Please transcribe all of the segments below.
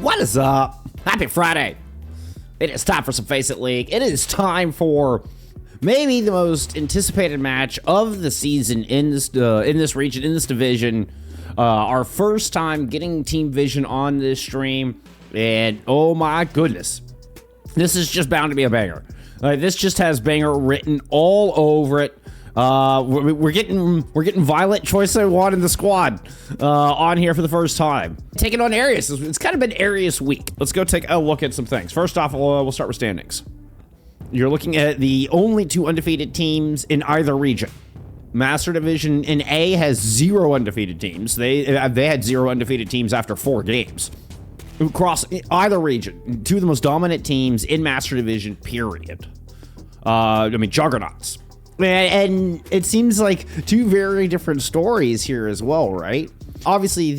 What is up? Happy Friday. It is time for some FACEIT League. It is time for maybe the most anticipated match of the season in this region, in this division. Our first time getting Team Vision on this stream, and oh my goodness, this is just bound to be a banger. This just has banger written all over it. We're getting Violet Choice I Want in the squad on here for the first time. Taking on Ereus. It's kind of been Ereus week. Let's go take a look at some things. First off, we'll start with standings. You're looking at the only two undefeated teams in either region. Master Division in A has 0 undefeated teams. They had 0 undefeated teams after 4 games. Across either region, two of the most dominant teams in Master Division, period. Juggernauts. And it seems like two very different stories here as well, right? Obviously,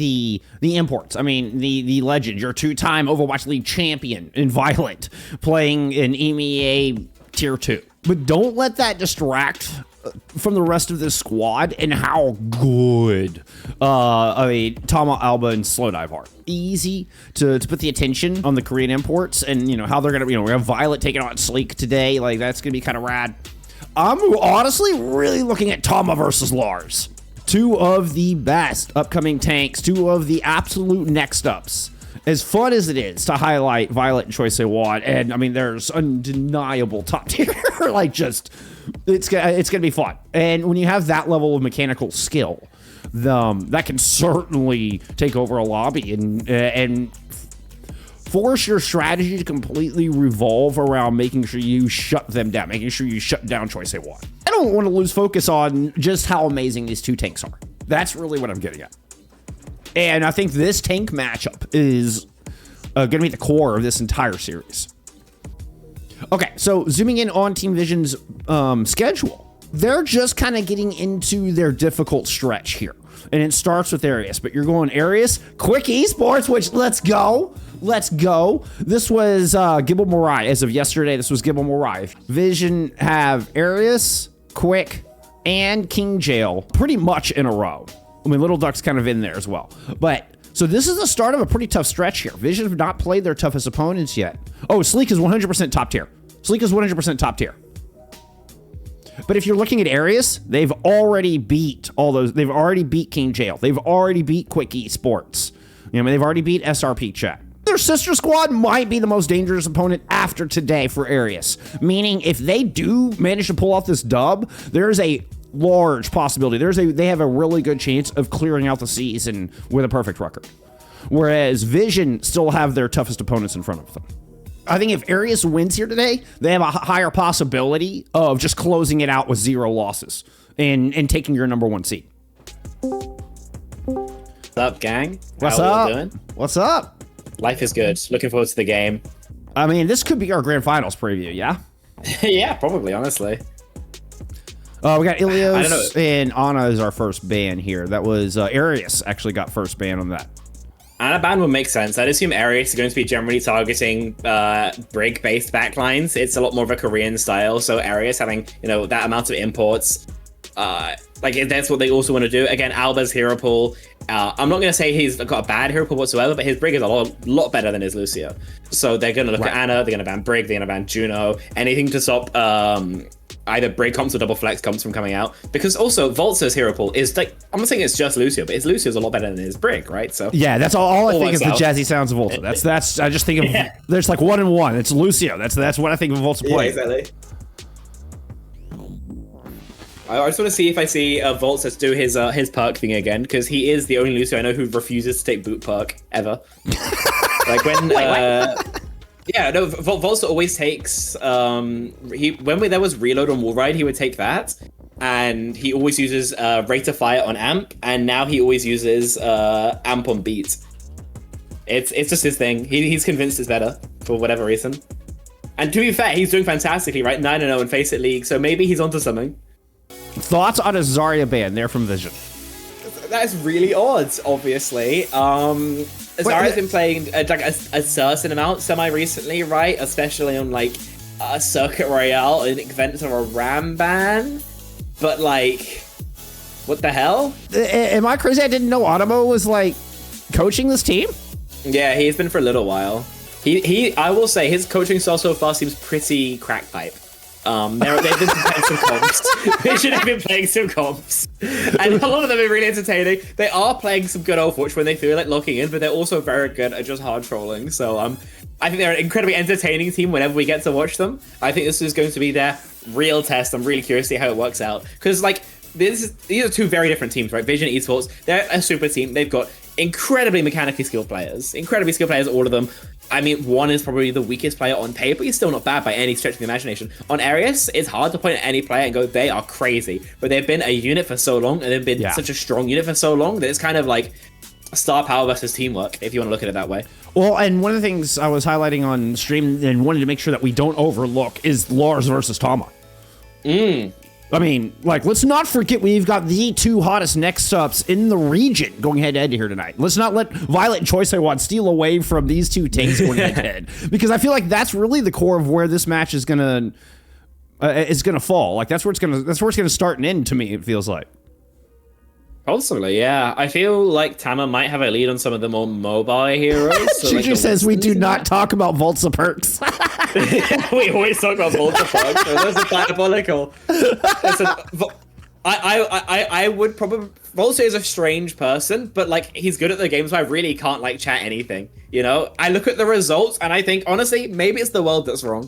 the imports. I mean, the legend, your 2-time Overwatch League champion in Violet, playing in EMEA Tier 2. But don't let that distract from the rest of this squad and how good Tama, Alba, and Slowdive are. Easy to put the attention on the Korean imports and, how they're going to, we have Violet taking on Sleek today. Like, that's going to be kind of rad. I'm honestly really looking at Tama versus Lars. Two of the best upcoming tanks, two of the absolute next ups. As fun as it is to highlight Violet and Choice I Want, and I mean, there's undeniable top tier, it's gonna be fun. And when you have that level of mechanical skill, that can certainly take over a lobby and force your strategy to completely revolve around making sure you shut them down, making sure you shut down Choice I Want. I don't want to lose focus on just how amazing these two tanks are. That's really what I'm getting at. And I think this tank matchup is going to be the core of this entire series. Okay, so zooming in on Team Vision's schedule, they're just kind of getting into their difficult stretch here. And it starts with Ereus, but you're going Ereus, Quick Esports, which let's go. This was Gibble Morai. As of yesterday, this was Gibble Morai. Vision have Ereus, Quick, and King Jail pretty much in a row. I mean, Little Duck's kind of in there as well. But, so this is the start of a pretty tough stretch here. Vision have not played their toughest opponents yet. Oh, Sleek is 100% top tier. Sleek is 100% top tier. But if you're looking at Ereus, they've already beat all those. They've already beat King Jail. They've already beat Quick Esports. They've already beat SRP Chat. Their sister squad might be the most dangerous opponent after today for Ereus. Meaning, if they do manage to pull off this dub, there's a large possibility. They have a really good chance of clearing out the season with a perfect record. Whereas Vision still have their toughest opponents in front of them. I think if Ereus wins here today, they have a higher possibility of just closing it out with 0 losses and taking your #1 seed. What's up, gang? What's up? Doing? What's up? Life is good. Looking forward to the game. I mean, this could be our grand finals preview, yeah? Yeah, probably, honestly. We got Ilios and Ana is our first ban here. That was Ereus actually got first ban on that. Ana ban would make sense. I'd assume Ereus is going to be generally targeting Brig-based backlines. It's a lot more of a Korean style, so Ereus having, that amount of imports, that's what they also want to do. Again, Alba's hero pool. I'm not going to say he's got a bad hero pool whatsoever, but his Brig is a lot better than his Lucio. So they're going to look at Ana, they're going to ban Brig, they're going to ban Juno, anything to stop either Brig comps or double flex comps from coming out. Because also, Voltza's hero pool is I'm not saying it's just Lucio, but his Lucio's a lot better than his Brig, right? So yeah, that's all I think is the jazzy sounds of Voltza. That's I just think of there's like 1 and 1. It's Lucio. That's what I think of Voltza play. Yeah, exactly. I just want to see if I see Voltza do his perk thing again, because he is the only Lucio I know who refuses to take boot perk ever. Like when Voltza always takes when there was reload on wall ride, he would take that, and he always uses rate of fire on amp, and now he always uses amp on beat. It's just his thing. He's convinced it's better for whatever reason. And to be fair, he's doing fantastically, right? 9-0 in FACEIT League, so maybe he's onto something. Thoughts on a Zarya ban? They're from Vision. That's really odd, obviously. Zarya's been playing a certain amount semi-recently, right? Especially on a Circuit Royale, an event or a Ram ban. But what the hell? Am I crazy? I didn't know Automo was coaching this team. Yeah, he's been for a little while. I will say his coaching style so far seems pretty crack pipe. They've been playing some comps. They should have been playing some comps. And a lot of them are really entertaining. They are playing some good Overwatch when they feel like locking in, but they're also very good at just hard trolling. So I think they're an incredibly entertaining team whenever we get to watch them. I think this is going to be their real test. I'm really curious to see how it works out. Because like these are two very different teams, right? Vision Esports, they're a super team. They've got incredibly mechanically skilled players. Incredibly skilled players, all of them. I mean, one is probably the weakest player on paper. He's still not bad by any stretch of the imagination. On Ereus, it's hard to point at any player and go, they are crazy. But they've been a unit for so long, and they've been such a strong unit for so long, that it's kind of like star power versus teamwork, if you want to look at it that way. Well, and one of the things I was highlighting on stream and wanted to make sure that we don't overlook is Lars versus Tama. I mean, like, let's not forget we've got the two hottest next-ups in the region going head-to-head here tonight. Let's not let Violet and Choice I Want steal away from these two tanks going head-to-head, because I feel like that's really the core of where this match is gonna fall. Like that's where it's gonna start and end to me. It feels like. Possibly, yeah. I feel like Tama might have a lead on some of the more mobile heroes. So Juju says we do not talk about Volta perks. We always talk about Volta perks. So those are diabolical. Listen, I would probably... Volta is a strange person, but like he's good at the game, so I really can't like chat anything. You know, I look at the results and I think, honestly, maybe it's the world that's wrong.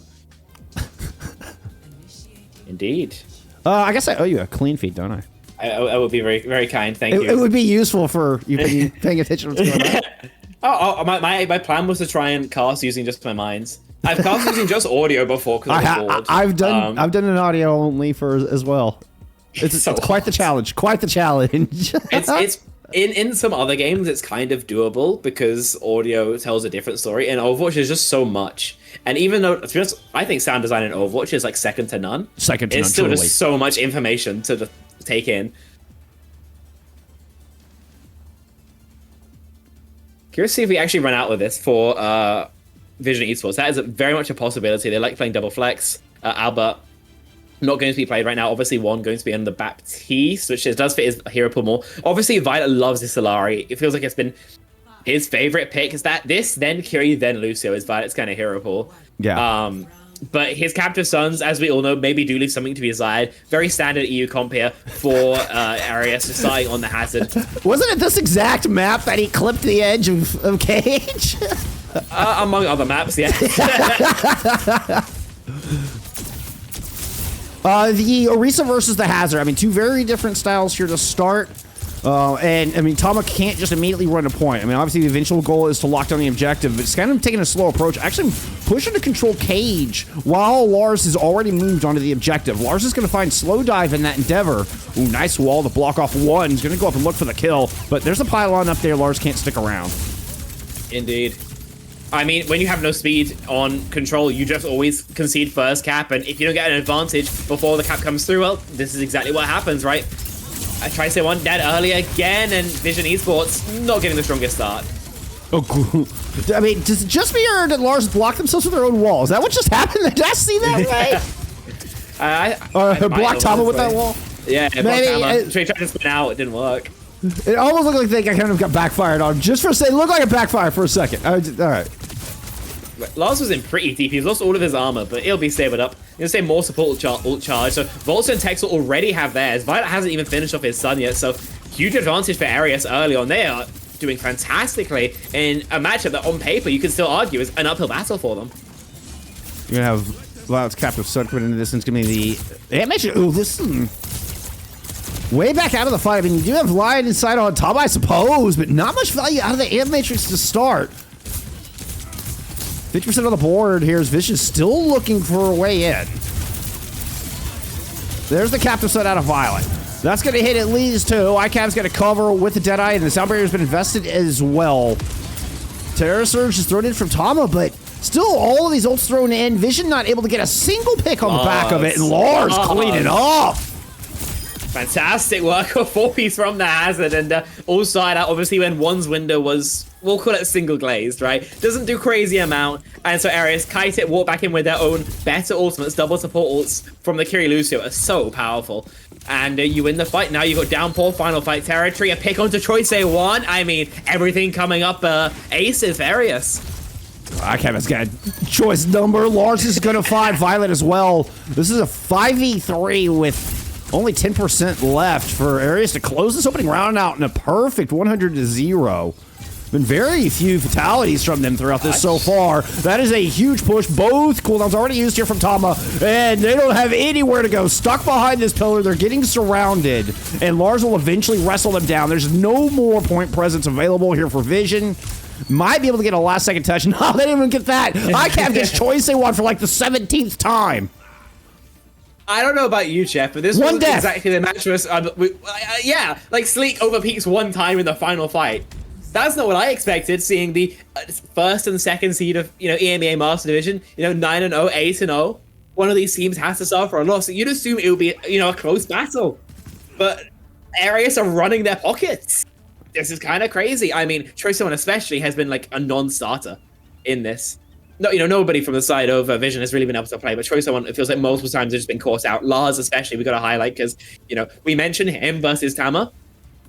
Indeed. I guess I owe you a clean feed, don't I? I would be very, very kind. Thank you. It would be useful for you paying attention to what's going on. My plan was to try and cast using just my minds. I've cast using just audio before because I was bored. I've done an audio only for as well. It's quite the challenge. Quite the challenge. it's in some other games it's kind of doable because audio tells a different story. In Overwatch, there's just so much. And even though, to be honest, I think sound design in Overwatch is like second to none. It's still just so much information to take in. Curious to see if we actually run out with this for Vision Esports. That is very much a possibility. They like playing double flex. Albert not going to be played right now. Obviously, one going to be on the Baptiste, which does fit his hero pool more. Obviously, Violet loves his Solari. It feels like it's been his favorite pick. Is that this, then Kiri, then Lucio is Violet's kind of hero pool. Yeah. But his captive sons, as we all know, maybe do leave something to be desired. Very standard EU comp here for Ereus deciding on the hazard. Wasn't it this exact map that he clipped the edge of Cage? Among other maps, yeah. The Orisa versus the Hazard. I mean, two very different styles here to start. And I mean, Tama can't just immediately run a point. I mean, obviously the eventual goal is to lock down the objective, but it's kind of taking a slow approach. Actually pushing to control Cage while Lars has already moved onto the objective. Lars is going to find slow dive in that endeavor. Ooh, nice wall to block off one. He's going to go up and look for the kill, but there's a pylon up there. Lars can't stick around. Indeed. I mean, when you have no speed on control, you just always concede first cap, and if you don't get an advantage before the cap comes through, well, this is exactly what happens, right? I try to say one dead early again, and Vision Esports not getting the strongest start. Oh, cool. I mean, does it just be or did Lars block themselves with their own wall? Is that what just happened? Did I see that right? Block Tama with that wall? Yeah, block Tama. Tried to spin out, it didn't work. It almost looked like they kind of got backfired on. Just for a second, it looked like a backfire for a second. All right. Lars was in pretty deep. He's lost all of his armor, but he'll be stable up. You'll say more support ult charge. So Volta and Tex will already have theirs. Violet hasn't even finished off his sun yet, so huge advantage for Ereus early on. They are doing fantastically in a matchup that on paper you can still argue is an uphill battle for them. You're gonna have Violet's captive sun coming into this, and it's gonna be the animation. Ooh, this way back out of the fight. I mean, you do have Lion inside on top, I suppose, but not much value out of the Amp Matrix to start. 50% on the board here as Vicious still looking for a way in. There's the captive set out of Violet. That's going to hit at least two. ICAP's going to cover with the Deadeye, and the Sound Barrier's been invested as well. Terror Surge is thrown in from Tama, but still all of these ults thrown in. Vision not able to get a single pick on the back of it, and Lars clean it up. Fantastic work of 4-piece from the Hazard, and all side out, obviously, when one's window was, we'll call it single glazed, right? Doesn't do crazy amount, and so Ereus, Kite it, walk back in with their own better ultimates, double support ults from the Kiri Lucio are so powerful. And you win the fight. Now you got downpour, final fight territory, a pick onto Choice A1. I mean, everything coming up Aces, Ereus. Kevin's got choice number. Lars is going to find Violet as well. This is a 5v3 with only 10% left for Ereus to close this opening round out in a perfect 100-0. Been very few fatalities from them throughout this so far. That is a huge push. Both cooldowns already used here from Tama, and they don't have anywhere to go. Stuck behind this pillar, they're getting surrounded, and Lars will eventually wrestle them down. There's no more point presence available here for Vision. Might be able to get a last-second touch. No, they didn't even get that. ICAP gets choice they want for like the 17th time. I don't know about you, Jeff, but this wasn't exactly the match was. Yeah, like Sleek overpeaks one time in the final fight. That's not what I expected, seeing the first and second seed of, EMEA Master Division, 9-0, 8-0. One of these teams has to suffer a loss. You'd assume it would be, a close battle. But Ereus are running their pockets. This is kind of crazy. I mean, Choice One especially has been like a non-starter in this. No, nobody from the side of Vision has really been able to play, but Choice One, it feels like multiple times has just been caught out. Lars especially, we got to highlight because, we mentioned him versus Tama.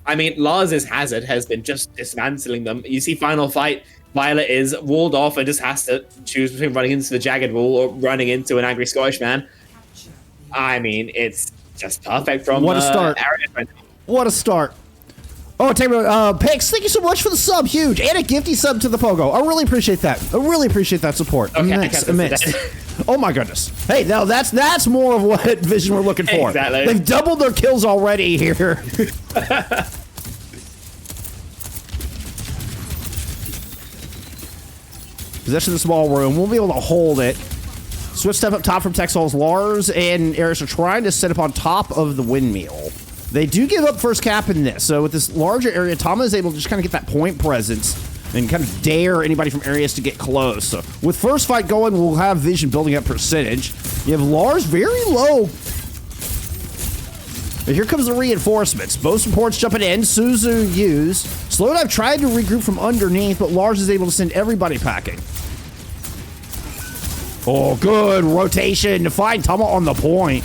I mean, Lars' Hazard has been just dismantling them. You see final fight, Violet is walled off and just has to choose between running into the jagged wall or running into an angry Scottish man. I mean, it's just perfect from What a start. What a start. Oh, Pix, thank you so much for the sub. Huge. And a gifty sub to the Pogo. I really appreciate that. I really apprate that support. Okay, immense. Oh my goodness. Hey, now that's more of what Vision we're looking for. Exactly. They've doubled their kills already here. Possession of the small room. We'll be able to hold it. Switch step up top from Texal's. Lars and Ereus are trying to set up on top of the windmill. They do give up first cap in this. So with this larger area, Tama is able to just kind of get that point presence and kind of dare anybody from Ereus to get close. So with first fight going, we'll have Vision building up percentage. You have Lars very low. And here comes the reinforcements. Both supports jumping in. Suzu used. Slowdive tried to regroup from underneath, but Lars is able to send everybody packing. Oh, good rotation to find Tama on the point.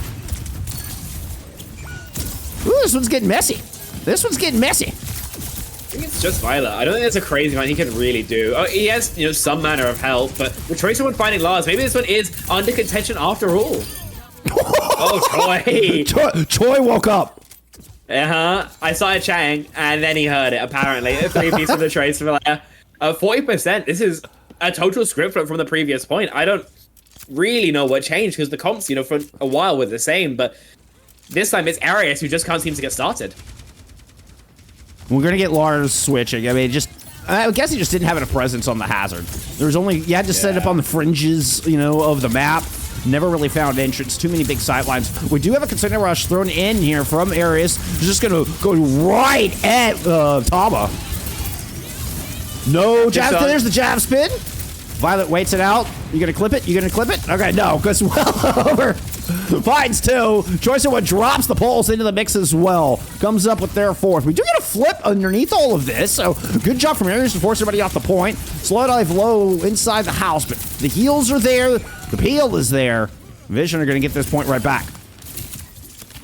Ooh, this one's getting messy. This one's getting messy. I think it's just Violet. I don't think that's a crazy amount he can really do. Oh, he has, some manner of help, but with Choice One finding Lars, maybe this one is under contention after all. Oh, Choi. Choi woke up. I started chatting, and then he heard it, apparently. 3 pieces of the trace for 40%. This is a total script from the previous point. I don't really know what changed, because the comps, for a while were the same, but this time it's Ereus who just can't seem to get started. We're going to get Lars switching. I mean, I guess he just didn't have a presence on the Hazard. You had to set up on the fringes, of the map. Never really found entrance. Too many big sightlines. We do have a container rush thrown in here from Ereus. He's just going to go right at Tama. No jab. There's the jab spin. Violet waits it out. You going to clip it? Okay, no, because well over. Finds two. Choice One drops the pulse into the mix as well. Comes up with their fourth. We do get a flip underneath all of this, so good job from Ereus to force everybody off the point. Slow dive low inside the house, but the heals are there. The peel is there. Vision are going to get this point right back.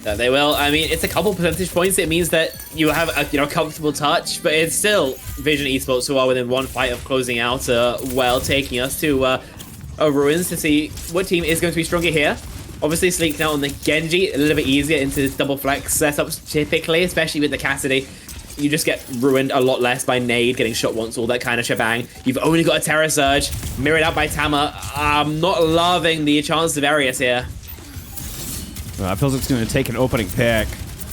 They will. I mean, it's a couple percentage points. It means that you have a comfortable touch, but it's still Vision Esports who are within one fight of closing out, taking us to Ruins to see what team is going to be stronger here. Obviously, Sleek now on the Genji, a little bit easier into double flex setups typically, especially with the Cassidy. You just get ruined a lot less by nade, getting shot once, all that kind of shebang. You've only got a Terror Surge, mirrored out by Tama. I'm not loving the chance of Ereus here. It feels like it's going to take an opening pick.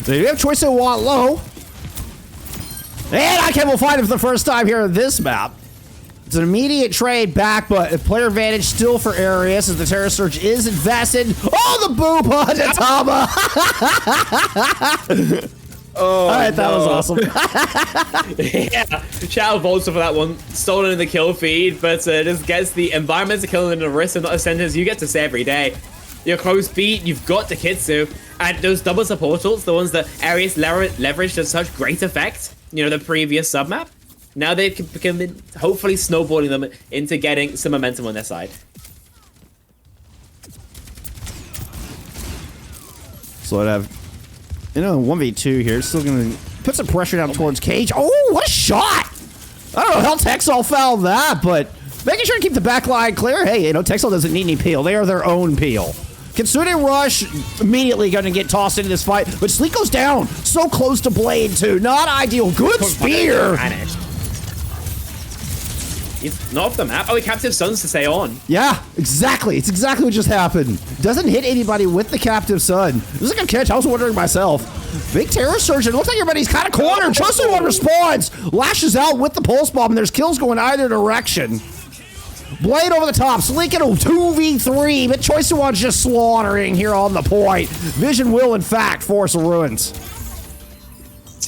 They do have Choice One low. And ICAP will find him for the first time here on this map. It's an immediate trade back, but a player advantage still for Ereus as the Terror Surge is invested. Oh, the boop onto Tama! Oh, all right, that was awesome. Yeah, shout out Volta for that one. Stolen in the kill feed, but just gets the environmental kill in the wrist and not a sentence you get to say every day. Your close beat, you've got the Kitsu, and those double supportals, the ones that Ereus leveraged to such great effect, the previous submap. Now they've become hopefully snowballing them into getting some momentum on their side. Slow dive. 1v2 here. Still gonna put some pressure down towards Cage. Oh, what a shot! I don't know how Texel fouled that, but making sure to keep the back line clear. Hey, Texel doesn't need any peel. They are their own peel. Kitsune Rush immediately going to get tossed into this fight, but Sleek goes down. So close to Blade, too. Not ideal. Good spear. He's not off the map. Oh, he Captive Suns to stay on. Yeah, exactly. It's exactly what just happened. Doesn't hit anybody with the Captive Sun. This is a good catch. I was wondering myself. Big Terror Surgeon. Looks like everybody's kind of cornered. Chosen One responds. Lashes out with the Pulse Bomb, and there's kills going either direction. Blade over the top, Sleek in a 2v3, but Choice One's just slaughtering here on the point. Vision will, in fact, force ruins.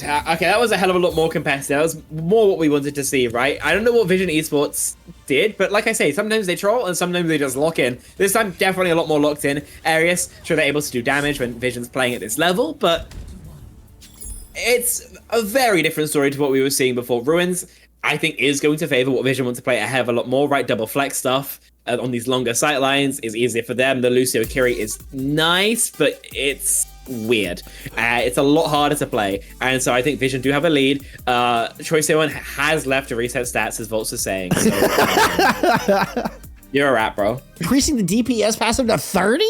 Okay, that was a hell of a lot more competitive. That was more what we wanted to see, right? I don't know what Vision Esports did, but like I say, sometimes they troll and sometimes they just lock in. This time, definitely a lot more locked in. Ereus, sure, they're able to do damage when Vision's playing at this level, but it's a very different story to what we were seeing before. Ruins, I think, is going to favor what Vision want to play a hell of a lot more, right? Double flex stuff on these longer sight lines is easier for them. The Lucio Kiri is nice, but it's weird. It's a lot harder to play, and so I think Vision do have a lead. Choice One has left to reset stats, as Volts is saying. So, you're a rat, bro. Increasing the DPS passive to 30?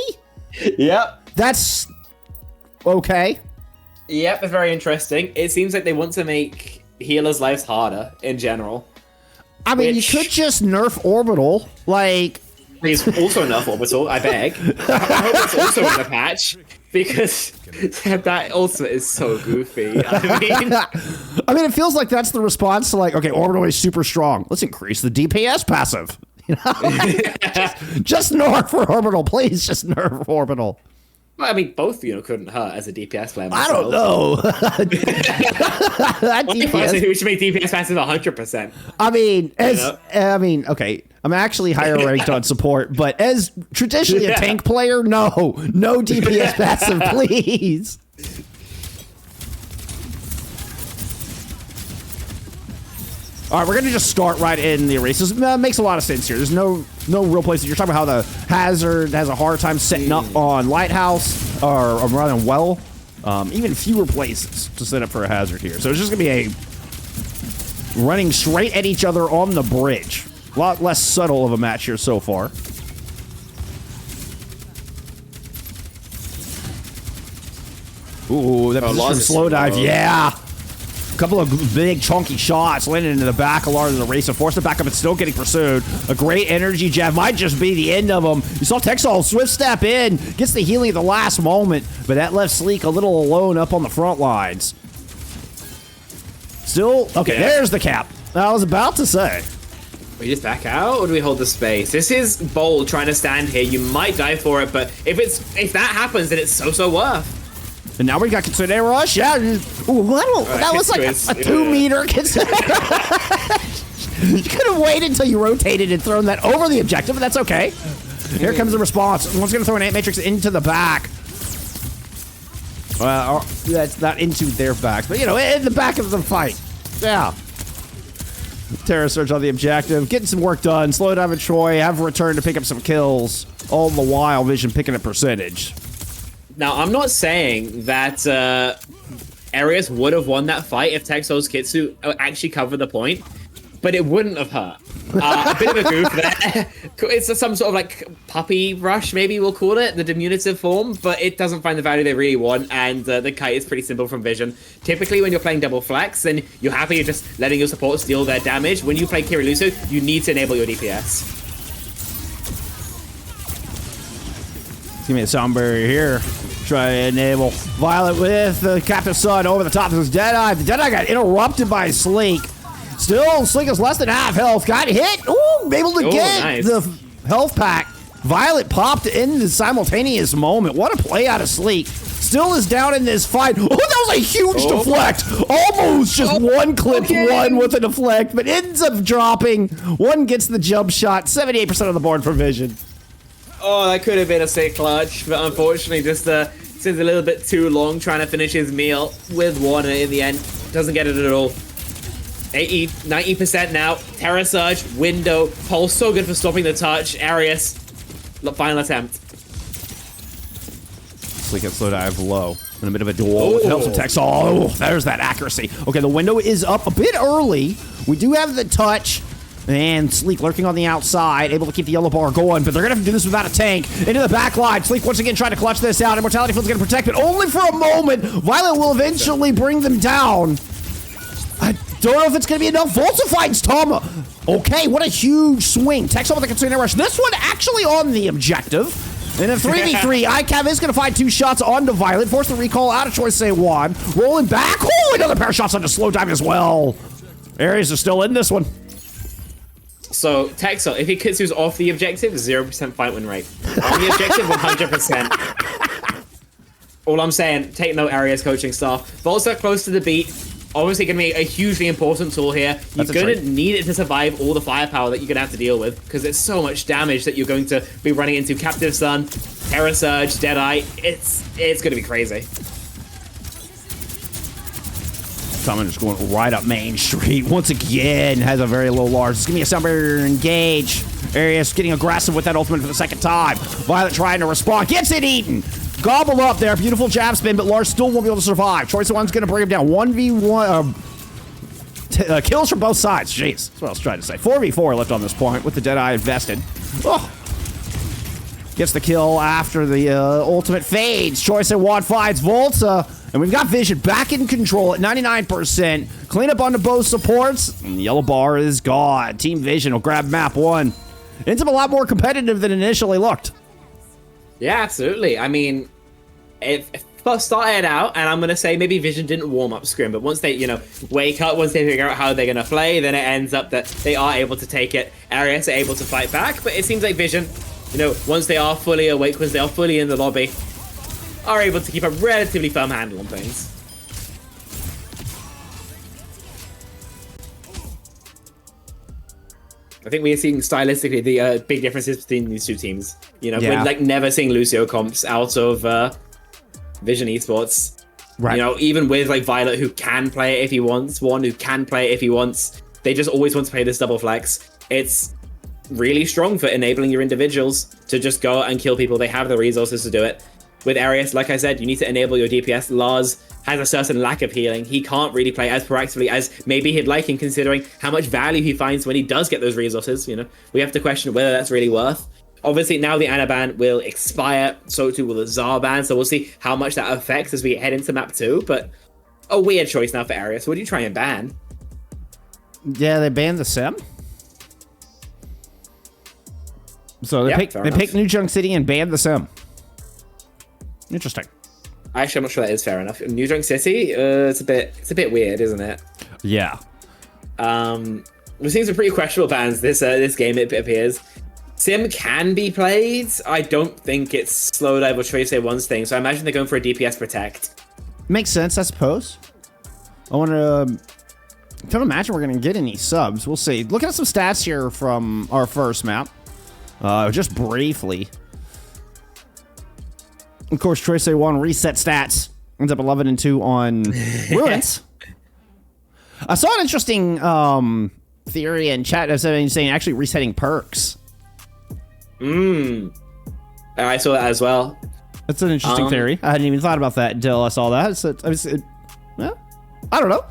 Yep. That's okay. Yep, it's very interesting. It seems like they want to make healers' lives harder in general. I mean, you could just nerf Orbital, like... Please also nerf Orbital, I beg. I hope it's also in the patch, because that ultimate is so goofy. I mean, it feels like that's the response to, like, okay, Orbital is super strong. Let's increase the DPS passive. You know? just nerf for Orbital, please. Just nerf Orbital. Well, I mean, both couldn't hurt as a DPS player. I don't know. We should make DPS passive 100%. I mean, okay. I'm actually higher ranked on support, but as traditionally a tank player, no DPS passive, please. All right, we're gonna just start right in the races. Makes a lot of sense here. There's no real place. You're talking about how the Hazard has a hard time setting up on Lighthouse, or rather Well. Even fewer places to set up for a Hazard here. So it's just gonna be a running straight at each other on the bridge. A lot less subtle of a match here so far. Ooh, that position slow dive, yeah. A couple of big chunky shots landing into the back of Lars of the race. Forced it back up and still getting pursued. A great energy jab might just be the end of him. You saw Texel swift step in, gets the healing at the last moment, but that left Sleek a little alone up on the front lines. Still, okay, there's the cap. I was about to say. We just back out, or do we hold the space? This is bold trying to stand here. You might die for it, but if that happens, then it's so worth. And now we got Kitsune Rush. Yeah. Ooh, that was like a 2 meter Kitsune Rush. You could have waited until you rotated and thrown that over the objective, but that's okay. Here comes the response. One's going to throw an Ant Matrix into the back. Well, that's not into their backs, but in the back of the fight. Yeah. Terror Surge on the objective. Getting some work done. Slow dive and Troy have returned to pick up some kills. All the while, Vision picking a percentage. Now, I'm not saying that Ereus would have won that fight if Texel's Kitsu actually covered the point, but it wouldn't have hurt. A bit of a goof there. It's some sort of like puppy rush, maybe we'll call it, the diminutive form, but it doesn't find the value they really want, and the kite is pretty simple from Vision. Typically, when you're playing double flex, then you're happy you're just letting your support deal their damage. When you play Kiri Lucio, you need to enable your DPS. Give me a sound barrier here. Try to enable Violet with the Captive Sun over the top of his Deadeye. The Deadeye got interrupted by Sleek. Still, Sleek is less than half health. Got hit. Ooh, able to get the health pack. Violet popped in the simultaneous moment. What a play out of Sleek. Still is down in this fight. Oh, that was a huge deflect. Almost just one clipped one with a deflect, but ends up dropping. One gets the jump shot. 78% of the board for Vision. Oh, that could have been a sick clutch, but unfortunately just seems a little bit too long trying to finish his meal with one, and in the end, doesn't get it at all. 80, 90% now. Terra Surge, Window, Pulse, so good for stopping the touch. Ereus, final attempt. Sleek at slow dive low. And a bit of a duel. Helps with text. Oh, there's that accuracy. Okay, the window is up a bit early. We do have the touch. And Sleek lurking on the outside, able to keep the yellow bar going, but they're going to have to do this without a tank. Into the back line. Sleek once again trying to clutch this out. Immortality Field's going to protect, but only for a moment. Violet will eventually bring them down. I don't know if it's going to be enough. Volta finds Tama. Okay, what a huge swing. Texel with the Katsune rush. This one actually on the objective. In a 3v3, ICAV is going to find 2 shots onto Violet. Force the recall out of Choice One. Rolling back. Oh, another pair of shots onto Slow Dive as well. Ares is still in this one. So, Texel, if he Kitsu's off the objective, 0% fight win rate. On the objective, 100%. All I'm saying, take note, Area's coaching staff. Volta close to the beat. Obviously going to be a hugely important tool here. You're going to need it to survive all the firepower that you're going to have to deal with, because it's so much damage that you're going to be running into. Captive Sun, Terra Surge, Deadeye. It's going to be crazy. Someone just going right up Main Street. Once again, has a very low large. It's going to be a Sunbear engage. Areus getting aggressive with that ultimate for the second time. Violet trying to respond. Gets it eaten. Gobble up there. Beautiful jab spin, but Lars still won't be able to survive. Choice of One's going to bring him down. 1v1. Kills from both sides. Jeez. That's what I was trying to say. 4v4 left on this point with the Deadeye invested. Oh. Gets the kill after the ultimate fades. Choice of One finds Volta. And we've got Vision back in control at 99%. Clean up onto both supports. And the yellow bar is gone. Team Vision will grab map 1. Ends up a lot more competitive than initially looked. Yeah, absolutely. I mean, it first started out, and I'm going to say maybe Vision didn't warm up Scrim, but once they, wake up, once they figure out how they're going to play, then it ends up that they are able to take it. Areus are able to fight back, but it seems like Vision, once they are fully awake, once they are fully in the lobby, are able to keep a relatively firm handle on things. I think we are seeing stylistically the big differences between these two teams. We're never seeing Lucio comps out of Vision Esports. Right. Even with Violet, who can play it if he wants, One who can play it if he wants, they just always want to play this double flex. It's really strong for enabling your individuals to just go and kill people. They have the resources to do it. With Areus, like I said, you need to enable your DPS. Lars has a certain lack of healing. He can't really play as proactively as maybe he'd like, in considering how much value he finds when he does get those resources. We have to question whether that's really worth. Obviously, now the Ana ban will expire, so too will the Zar ban, so we'll see how much that affects as we head into map 2, but a weird choice now for Areus. What do you try and ban? Yeah, they banned the Sim. So they picked New Junk City and banned the Sim. Interesting. Actually, I'm not sure that is fair enough. New Junk City, it's a bit weird, isn't it? Yeah. We're seeing some pretty questionable bans this game, it appears. Sim can be played. I don't think it's slow dive or Trace One's thing, so I imagine they're going for a DPS protect. Makes sense, I suppose. I can't imagine we're going to get any subs. We'll see. Looking at some stats here from our first map. Just briefly. Of course, Trace One reset stats. Ends up 11-2 on Ruins. I saw an interesting theory in chat of somebody saying actually resetting perks. I saw that as well. That's an interesting theory. I hadn't even thought about that until I saw that. I don't know.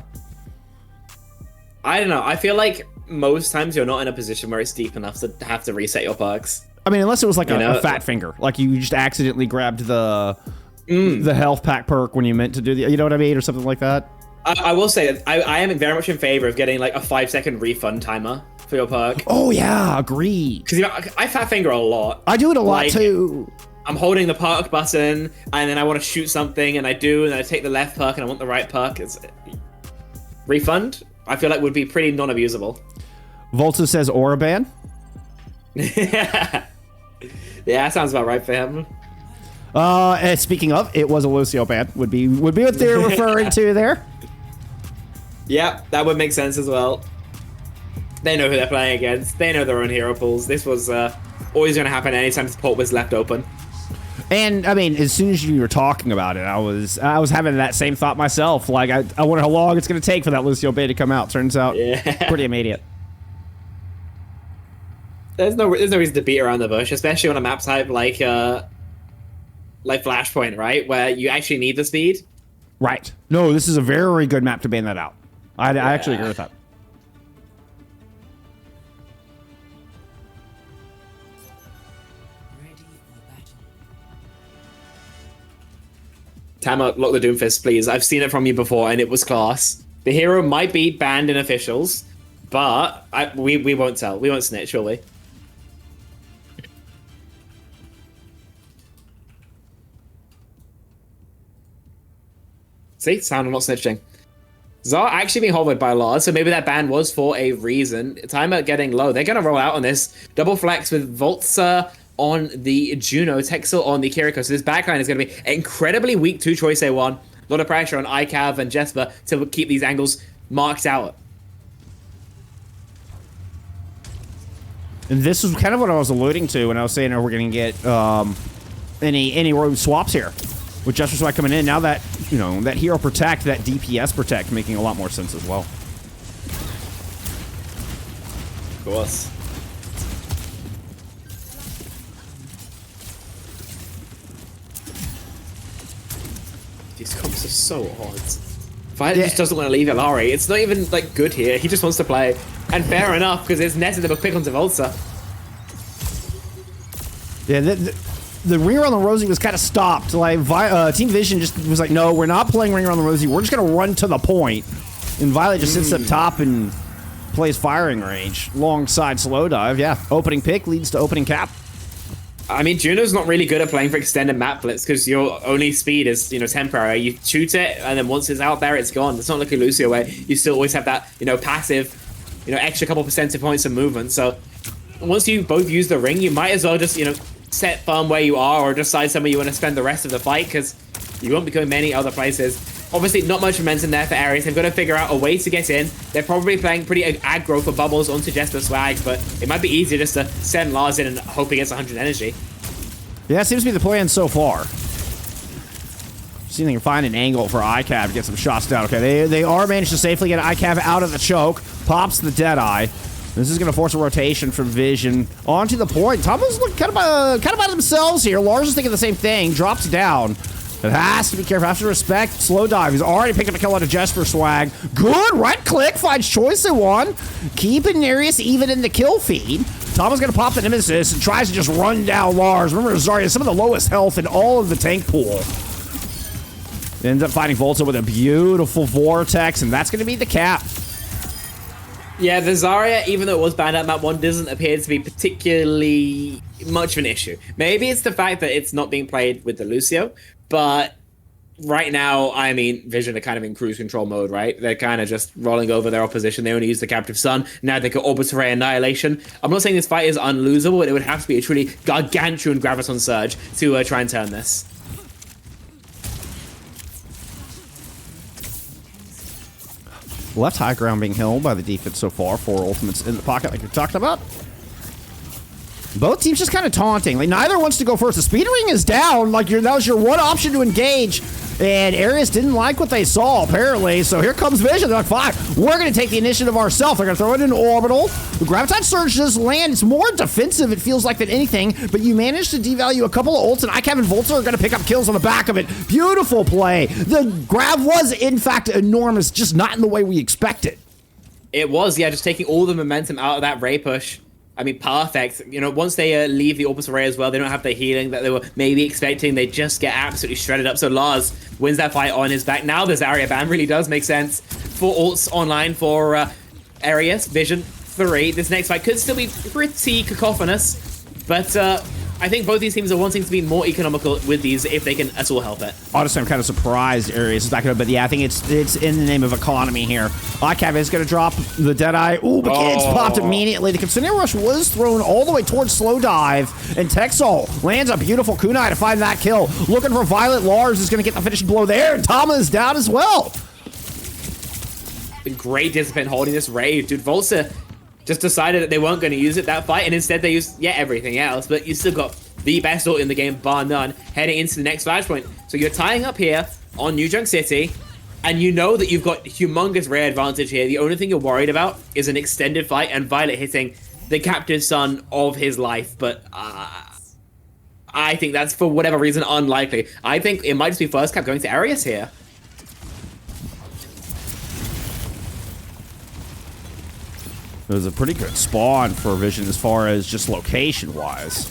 I don't know. I feel like most times you're not in a position where it's deep enough to have to reset your perks. I mean, unless it was like a fat finger, like you just accidentally grabbed the health pack perk when you meant to do the, you know what I mean, or something like that. I will say that I am very much in favor of getting like a 5-second refund timer for your perk. Oh yeah, agreed. Because I fat finger a lot. I do it a lot too. I'm holding the perk button, and then I want to shoot something, and I do, and then I take the left perk, and I want the right perk. Refund, I feel like would be pretty non-abusable. Volta says aura ban. Yeah, that sounds about right for him. And speaking of, it was a Lucio ban. Would be what they're referring to there. Yeah, that would make sense as well. They know who they're playing against. They know their own hero pools. This was always going to happen anytime the port was left open. And I mean, as soon as you were talking about it, I was having that same thought myself. Like, I wonder how long it's going to take for that Lucio ban to come out. Turns out, pretty immediate. There's no reason to beat around the bush, especially on a map type like like Flashpoint, right? Where you actually need the speed. Right. No, this is a very good map to ban that out. I actually agree with that. Tama, lock the Doomfist, please. I've seen it from you before, and it was class. The hero might be banned in officials, but we won't tell. We won't snitch, will we? See? Sound, I'm not snitching. Zar actually being hovered by Lars, so maybe that ban was for a reason. Timer getting low. They're going to roll out on this. Double flex with Voltsa on the Juno, Texel on the Kiriko. So this backline is going to be incredibly weak to Choice A1. A lot of pressure on iCav and Jesper to keep these angles marked out. And this is kind of what I was alluding to when I was saying we're going to get any road swaps here. With Jesper Swag coming in, now that, you know, that hero protect, that DPS protect, making a lot more sense as well. Of course. These comps are so hard. Violet just doesn't want to leave Ilari. It's not even, like, good here. He just wants to play. And fair enough, because it's netted him a pick onto Volta. Yeah, the Ring Around the Rosie was kind of stopped. Like, Team Vision just was like, no, we're not playing Ring Around the Rosie. We're just going to run to the point. And Violet just sits up top and plays firing range alongside Slow Dive. Yeah, opening pick leads to opening cap. I mean, Juno's not really good at playing for extended map blitz because your only speed is, you know, temporary. You shoot it, and then once it's out there, it's gone. It's not like a Lucio where you still always have that, you know, passive, you know, extra couple percentage points of movement. So once you both use the ring, you might as well just, you know, set firm where you are or decide somewhere you want to spend the rest of the fight because you won't be going many other places. Obviously, not much momentum there for Ereus. They've got to figure out a way to get in. They're probably playing pretty aggro for bubbles onto Jesper Swag, but it might be easier just to send Lars in and hope he gets 100 energy. Yeah, that seems to be the plan so far. See if they can find an angle for iCav to get some shots down. Okay, they are managed to safely get iCav out of the choke. Pops the Deadeye. This is going to force a rotation from Vision onto the point. Tomo's looking kind of by themselves here. Lars is thinking the same thing. Drops down. It has to be careful. Has to respect Slow Dive. He's already picked up a kill out of Jesper Swag. Good right click. Finds Choice in one. Keeping Ereus even in the kill feed. Tomo's going to pop the Nemesis and tries to just run down Lars. Remember, Zarya has some of the lowest health in all of the tank pool. Ends up fighting Volta with a beautiful Vortex, and that's going to be the cap. Yeah, the Zarya, even though it was banned at map 1, doesn't appear to be particularly much of an issue. Maybe it's the fact that it's not being played with the Lucio, but right now, I mean, Vision are kind of in cruise control mode, right? They're kind of just rolling over their opposition. They only use the Captive Sun. Now they got Orbiter Ray Annihilation. I'm not saying this fight is unlosable, but it would have to be a truly gargantuan Graviton Surge to try and turn this. Left high ground being held by the defense so far. 4 ultimates in the pocket like you're talking about. Both teams just kind of taunting. Like, neither wants to go first. The speed ring is down. Like, that was your one option to engage. And Ereus didn't like what they saw, apparently. So here comes Vision. They're like, fine, we're going to take the initiative ourselves. They're going to throw it into Orbital. The Graviton Surge does land. It's more defensive, it feels like, than anything. But you managed to devalue a couple of ults, and iCav and Volta are going to pick up kills on the back of it. Beautiful play. The grab was, in fact, enormous, just not in the way we expected. It was, yeah, just taking all the momentum out of that Ray push. I mean, perfect. You know, once they leave the Orbital Ray as well, they don't have the healing that they were maybe expecting. They just get absolutely shredded up. So Lars wins that fight on his back. Now this Zarya ban really does make sense. 4 ults online for Ereus, Vision, 3. This next fight could still be pretty cacophonous, but I think both these teams are wanting to be more economical with these if they can at all help it. Honestly, I'm kind of surprised Ereus is not going to, but yeah, I think it's in the name of economy here. iCav is going to drop the Deadeye. Ooh, but it's popped immediately. The Consumer Rush was thrown all the way towards Slow Dive, and Texel lands a beautiful kunai to find that kill. Looking for Violet. Lars is going to get the finishing blow there, and Tama is down as well. Great discipline holding this Ray. Dude, Volta just decided that they weren't going to use it that fight, and instead they used, yeah, everything else. But you still got the best ult in the game, bar none, heading into the next flashpoint. So you're tying up here on New Junk City, and you know that you've got humongous Ray advantage here. The only thing you're worried about is an extended fight and Violet hitting the Captive Sun of his life. But I think that's, for whatever reason, unlikely. I think it might just be first cap going to Ereus here. It was a pretty good spawn for Vision as far as just location-wise.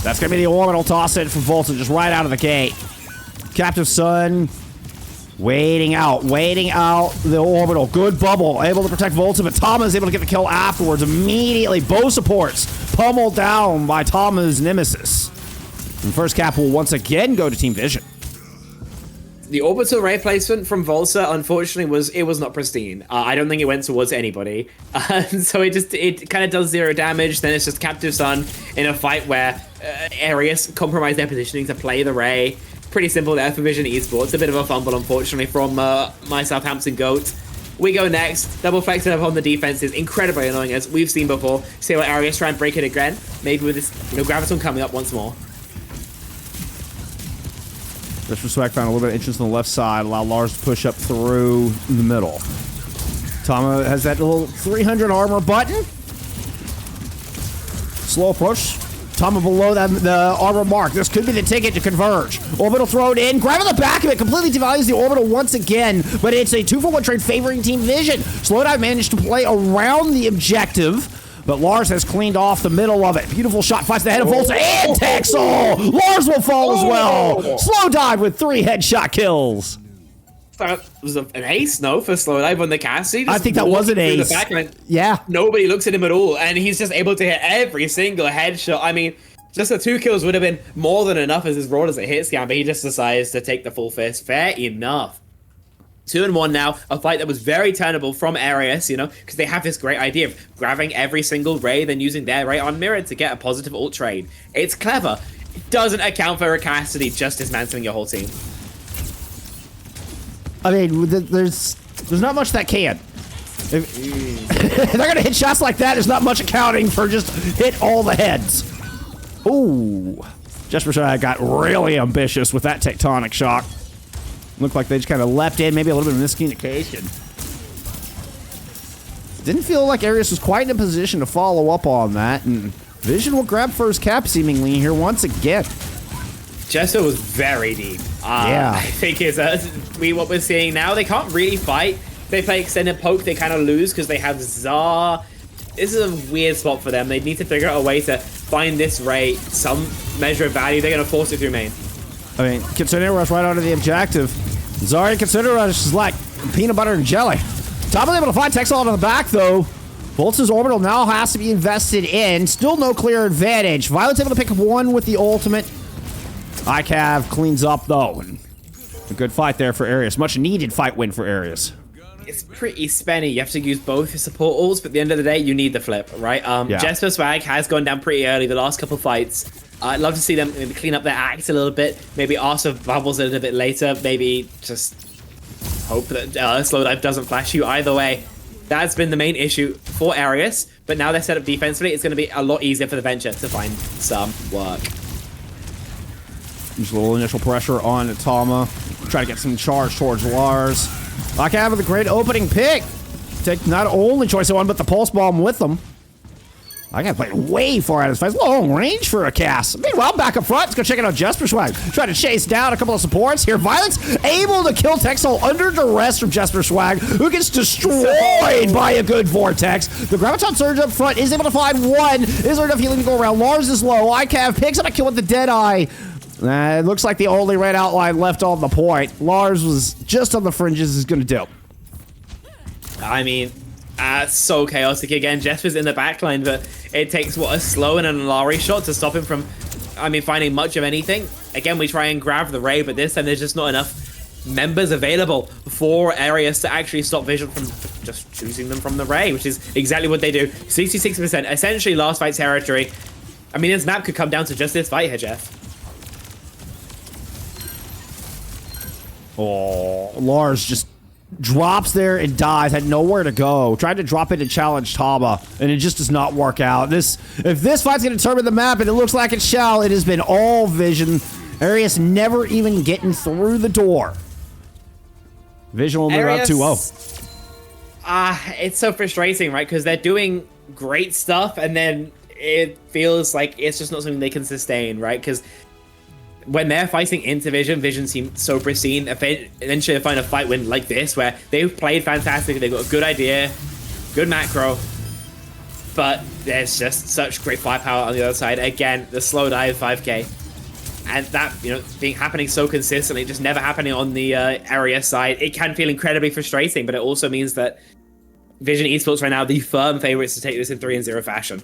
That's going to be the orbital toss-in from Volta just right out of the gate. Captive Sun waiting out the orbital. Good bubble, able to protect Volta, but Tama is able to get the kill afterwards. Immediately, bow supports pummeled down by Tama's Nemesis. And first cap will once again go to Team Vision. The orbital ray placement from Volta, unfortunately, was not pristine. I don't think it went towards anybody. So it kind of does 0 damage. Then it's just Captive Sun in a fight where Ereus compromised their positioning to play the ray. Pretty simple there for Vision Esports. A bit of a fumble, unfortunately, from my Southampton GOAT. We go next. Double flexing up on the defense is incredibly annoying, as we've seen before. See what Ereus try and break it again. Maybe with this, Graviton coming up once more. Disrespect found a little bit of interest on the left side, allow Lars to push up through the middle. Tama has that little 300 armor button. Slow approach. Tama below the armor mark. This could be the ticket to converge. Orbital thrown in. Grabbing the back of it. Completely devalues the orbital once again. But it's a 2-for-1 trade favoring Team Vision. Slowdive managed to play around the objective. But Lars has cleaned off the middle of it. Beautiful shot, finds the head of Volta and Texel! Lars will fall as well! Slow dive with 3 headshot kills. That was an ace, no, for slow dive on the Cassidy. I think that was an ace. Yeah. Nobody looks at him at all, and he's just able to hit every single headshot. I mean, just the 2 kills would have been more than enough as broad as a hit scan, but he just decides to take the full fist. Fair enough. 2-1 now, a fight that was very turnable from Ereus, because they have this great idea of grabbing every single ray, then using their ray on mirror to get a positive ult trade. It's clever. It doesn't account for a Cassidy just dismantling your whole team. I mean, there's not much that can. If they're gonna hit shots like that, there's not much accounting for just hit all the heads. Ooh. Jesper got really ambitious with that tectonic shock. Looked like they just kind of leapt in, maybe a little bit of miscommunication. Didn't feel like Ereus was quite in a position to follow up on that, and Vision will grab first cap seemingly here once again. Jesper was very deep. Yeah. I think is what we're seeing now. They can't really fight. They play extended poke, they kind of lose because they have Zar. This is a weird spot for them. They need to figure out a way to find this ray some measure of value. They're going to force it through main. I mean, Consider Rush right onto the objective. Zarya Consider Rush is like peanut butter and jelly. Top able to find Texel out of the back, though. Volta's orbital now has to be invested in. Still no clear advantage. Violet's able to pick up 1 with the ultimate. ICAV cleans up, though. And a good fight there for Ereus. Much needed fight win for Ereus. It's pretty spenny. You have to use both your support ults, but at the end of the day, you need the flip, right? Yeah. Jesper Swag has gone down pretty early the last couple fights. I'd love to see them maybe clean up their act a little bit. Maybe also bubbles a little bit later. Maybe just hope that Slowdive doesn't flash you. Either way, that's been the main issue for Ereus. But now they're set up defensively. It's going to be a lot easier for the Venture to find some work. Just a little initial pressure on Tama. Try to get some charge towards Lars. ICAV with a great opening pick. Take not only choice of 1, but the pulse bomb with them. I got played way far out of his face. Long range for a cast. Meanwhile, back up front. Let's go check out Jesper Swag. Try to chase down a couple of supports here. Violence able to kill Texel under duress from Jesper Swag, who gets destroyed by a good vortex. The Graviton Surge up front is able to find 1. Is there enough healing to go around? Lars is low. ICAV picks up a kill with the Deadeye. It looks like the only red outline left on the point. Lars was just on the fringes is going to do. I mean, so chaotic again. Jesper's in the backline, but it takes, a slow and an Alari shot to stop him from, finding much of anything. Again, we try and grab the ray, but this time there's just not enough members available for Ereus to actually stop Vision from just choosing them from the ray, which is exactly what they do. 66%, essentially last fight territory. This map could come down to just this fight here, Jeff. Oh, Lars just drops there and dies, had nowhere to go. Tried to drop it and challenge Tama, and it just does not work out. If this fight's going to determine the map, and it looks like it shall, it has been all Vision. Ereus never even getting through the door. Vision will move up 2-0. It's so frustrating, right? Because they're doing great stuff, and then it feels like it's just not something they can sustain, right? Because when they're fighting into Vision, Vision seems so pristine. Eventually, they find a fight win like this, where they've played fantastic, they've got a good idea, good macro, but there's just such great firepower on the other side. Again, the slow dive 5k. And that, happening so consistently, just never happening on the area side, it can feel incredibly frustrating, but it also means that Vision Esports right now are the firm favorites to take this in 3-0 fashion.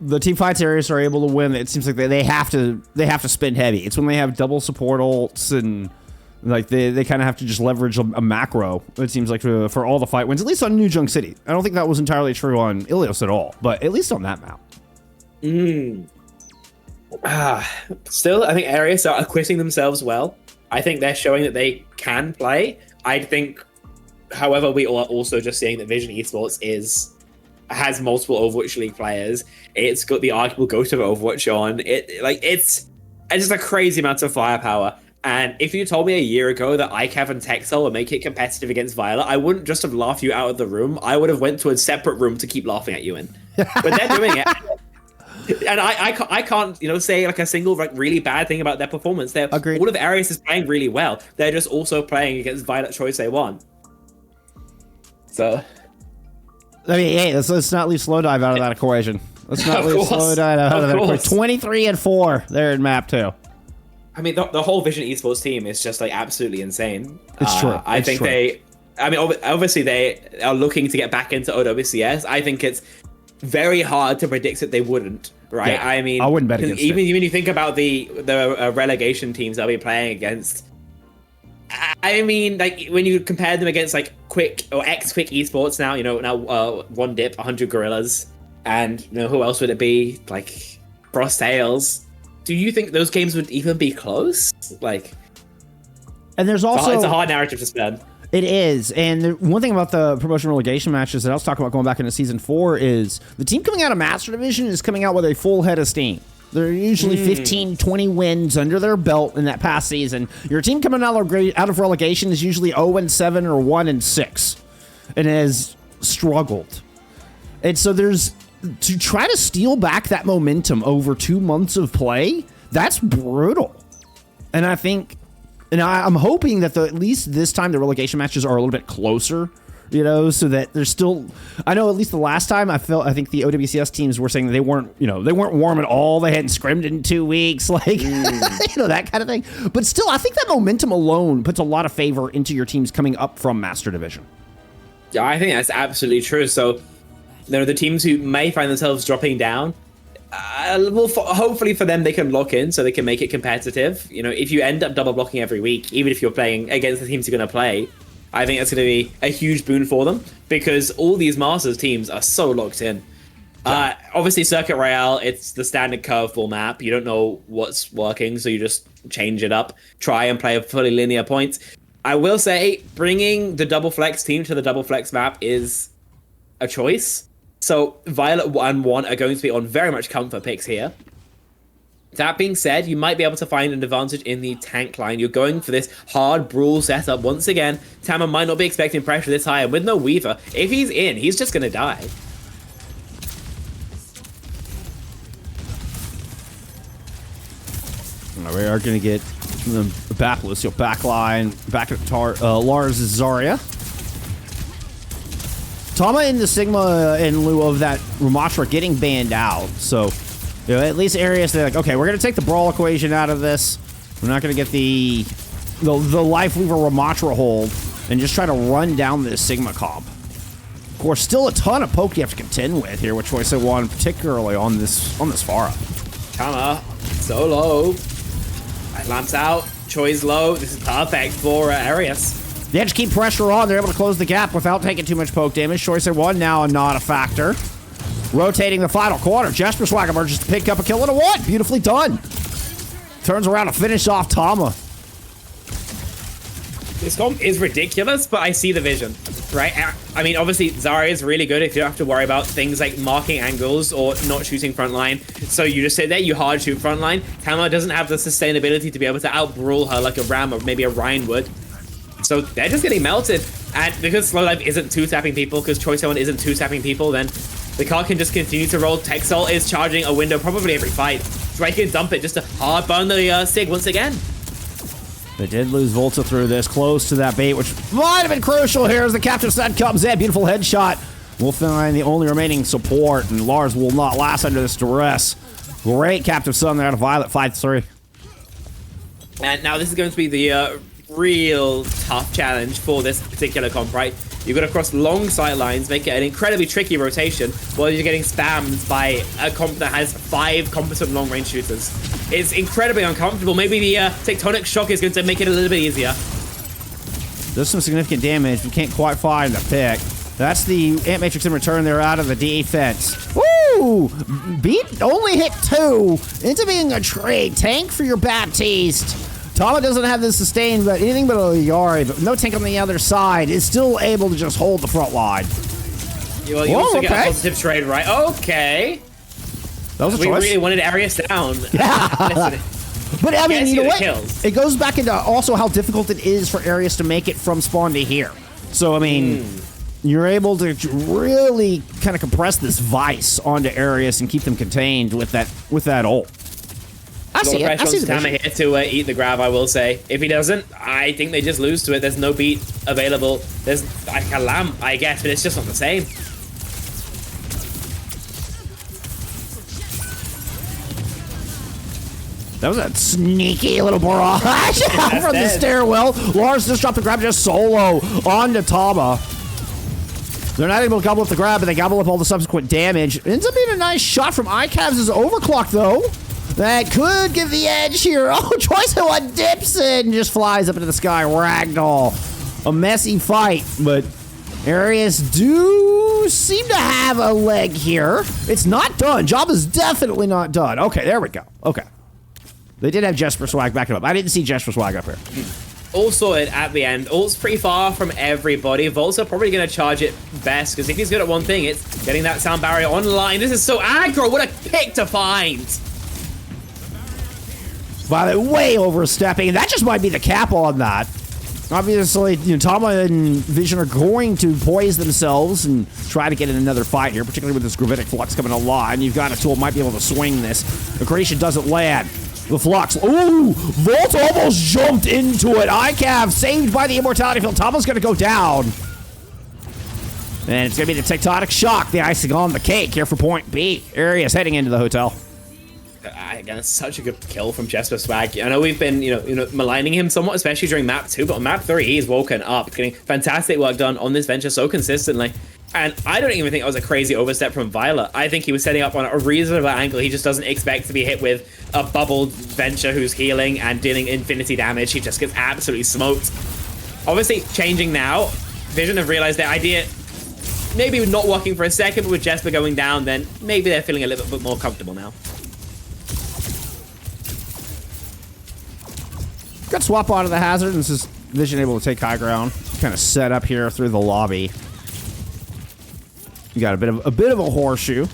The team fights Ereus are able to win. It seems like they have to spend heavy. It's when they have double support ults and like they kind of have to just leverage a macro. It seems like for all the fight wins, at least on New Junk City. I don't think that was entirely true on Ilios at all, but at least on that map. Still, I think Ereus are acquitting themselves well. I think they're showing that they can play. I think, however, we are also just seeing that Vision Esports has multiple Overwatch League players. It's got the arguable GOAT of Overwatch on. It's just a crazy amount of firepower. And if you told me a year ago that ICAV and Texel would make it competitive against Violet, I wouldn't just have laughed you out of the room. I would have went to a separate room to keep laughing at you in. But they're doing it. And I can't, say like a single really bad thing about their performance. Agreed. All of Ereus is playing really well. They're just also playing against Violet Choice A1. So, I mean, hey, let's not leave Slow Dive out of that equation. Let's not leave Slow Dive out of that equation. 23-4 there in map 2. I mean, the whole Vision Esports team is just absolutely insane. It's true. I think obviously they are looking to get back into OWCS. I think it's very hard to predict that they wouldn't, right? Yeah, I mean, I wouldn't bet against even you think about the relegation teams they'll be playing against. I mean, when you compare them against Quick or ex-Quick Esports now, One Dip, 100 Gorillas, and who else would it be? Frost Tales. Do you think those games would even be close? And there's also it's a hard narrative to spin. It is, and one thing about the promotion relegation matches that I was talking about going back into Season 4 is the team coming out of Master Division is coming out with a full head of steam. They're usually 15, 20 wins under their belt in that past season. Your team coming out of relegation is usually 0-7 or 1-6 and has struggled. And so to try to steal back that momentum over 2 months of play, that's brutal. And I think... And I'm hoping that at least this time the relegation matches are a little bit closer, so that there's still. I know at least the last time I think the OWCS teams were saying that they weren't warm at all. They hadn't scrimmed in 2 weeks, that kind of thing. But still, I think that momentum alone puts a lot of favor into your teams coming up from Master Division. Yeah, I think that's absolutely true. So, the teams who may find themselves dropping down. Hopefully for them, they can lock in so they can make it competitive. If you end up double blocking every week, even if you're playing against the teams you're going to play, I think that's going to be a huge boon for them because all these Masters teams are so locked in. Obviously, Circuit Royale, it's the standard curveball map. You don't know what's working, so you just change it up. Try and play a fully linear point. I will say, bringing the double flex team to the double flex map is a choice. So Violet and 1 are going to be on very much comfort picks here. That being said, you might be able to find an advantage in the tank line. You're going for this hard brawl setup once again. Tama might not be expecting pressure this high, and with no Weaver, if he's in, he's just going to die. We are going to get the back line, back at Lars Zarya. Tama and the Sigma in lieu of that Ramatra getting banned out. So, at least Ereus, they're like, okay, we're going to take the brawl equation out of this. We're not going to get the Life Weaver Ramatra hold and just try to run down this Sigma comp. Of course, still a ton of poke you have to contend with here with Choice A1, particularly on this Pharah. Tama, so low. Lamps out, Choi's low. This is perfect for Ereus. They just keep pressure on. They're able to close the gap without taking too much poke damage. Choice at 1 now not a factor. Rotating the final quarter. Jesper Swag emerges to pick up a kill and a 1. Beautifully done. Turns around to finish off Tama. This comp is ridiculous, but I see the vision, right? I mean, obviously, Zarya is really good if you don't have to worry about things like marking angles or not shooting frontline. So you just sit there, you hard shoot frontline. Tama doesn't have the sustainability to be able to out-brawl her like a Ram or maybe a Ryan would. So they're just getting melted. And because Slow Life isn't two-tapping people, because Choice 1 isn't two-tapping people, then The car can just continue to roll. Texel is charging a window probably every fight. Drake can dump it just to hard burn the Sig once again. They did lose Volta through this, close to that bait, which might have been crucial here as the captive set comes in. Beautiful headshot. We'll find the only remaining support, and Lars will not last under this duress. Great captive sun there out of Violet, 5-3. And now this is going to be the real tough challenge for this particular comp, right? You've got to cross long sight lines, make it an incredibly tricky rotation, while you're getting spammed by a comp that has 5 competent long-range shooters. It's incredibly uncomfortable. Maybe the tectonic shock is going to make it a little bit easier. Does some significant damage. We can't quite find the pick. That's the Ant Matrix in return. They're out of the defense. Woo! Beat only hit 2 into being a trade tank for your Baptiste. Tama doesn't have this sustained, but anything but a Yari, but no tank on the other side is still able to just hold the front line. Well, you also get a positive trade, right? Okay. That was a choice. We really wanted Ereus down. Yeah. But I mean, you know what? Kills. It goes back into also how difficult it is for Ereus to make it from spawn to here. So, I mean, you're able to really kind of compress this vice onto Ereus and keep them contained with that ult. I see it. I see the Tama here to eat the grab, I will say. If he doesn't, I think they just lose to it. There's no beat available. There's like a lamp, I guess, but it's just not the same. That was a sneaky little barrage from the stairwell. Lars just dropped the grab just solo onto Tama. They're not able to gobble up the grab, but they gobble up all the subsequent damage. Ends up being a nice shot from iCavs' overclock, though. That could give the edge here. Oh, Choice one dips it and just flies up into the sky. Ragdoll. A messy fight, but Ereus do seem to have a leg here. It's not done. Job is definitely not done. Okay, there we go. Okay. They did have Jesper Swag backing up. I didn't see Jesper Swag up here. All sorted at the end. Ult's pretty far from everybody. Volta probably going to charge it best, because if he's good at one thing, it's getting that sound barrier online. This is so aggro. What a pick to find. Violet way overstepping. That just might be the cap on that. Obviously, you know, Tama and Vision are going to poise themselves and try to get in another fight here, particularly with this gravitic flux coming online. You've got a tool that might be able to swing this. The creation doesn't land. The flux. Ooh! Volt almost jumped into it. iCav saved by the immortality field. Tama's going to go down. And it's going to be the tectonic shock, the icing on the cake here for point B. Ereus heading into the hotel. Again, it's such a good kill from Jesper Swag. I know we've been, you know, maligning him somewhat, especially during map 2, but on map 3, he's woken up, getting fantastic work done on this venture so consistently. And I don't even think it was a crazy overstep from Violet. I think he was setting up on a reasonable angle. He just doesn't expect to be hit with a bubbled venture who's healing and dealing infinity damage. He just gets absolutely smoked. Obviously, changing now. Vision have realized their idea maybe not working for a second, but with Jesper going down, then maybe they're feeling a little bit more comfortable now. Got swap out of the hazard, and this is Vision able to take high ground. Kind of set up here through the lobby. You got a bit of a horseshoe.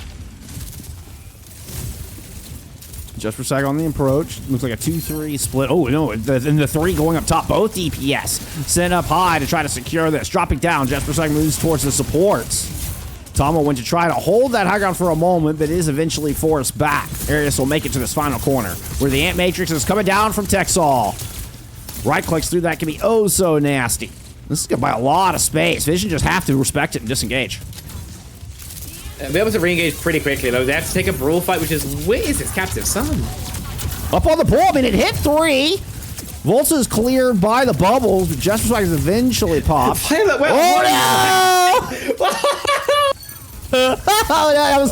Just for Sag on the approach. Looks like a 2-3 split. Oh, no, and the 3 going up top. Both DPS sent up high to try to secure this. Dropping down, Jesper Sag moves towards the supports. Tama went to try to hold that high ground for a moment, but is eventually forced back. Ereus will make it to this final corner, where the Ant Matrix is coming down from Texal. Right clicks through that can be oh so nasty. This is going to buy a lot of space. Vision just have to respect it and disengage. Be able to re-engage pretty quickly, though. They have to take a brawl fight, which is, where is this captive sun? Up on the pool. I mean, it hit 3. Volta is cleared by the bubbles, but Jesper Swag is eventually popped. Oh, no! Oh, that was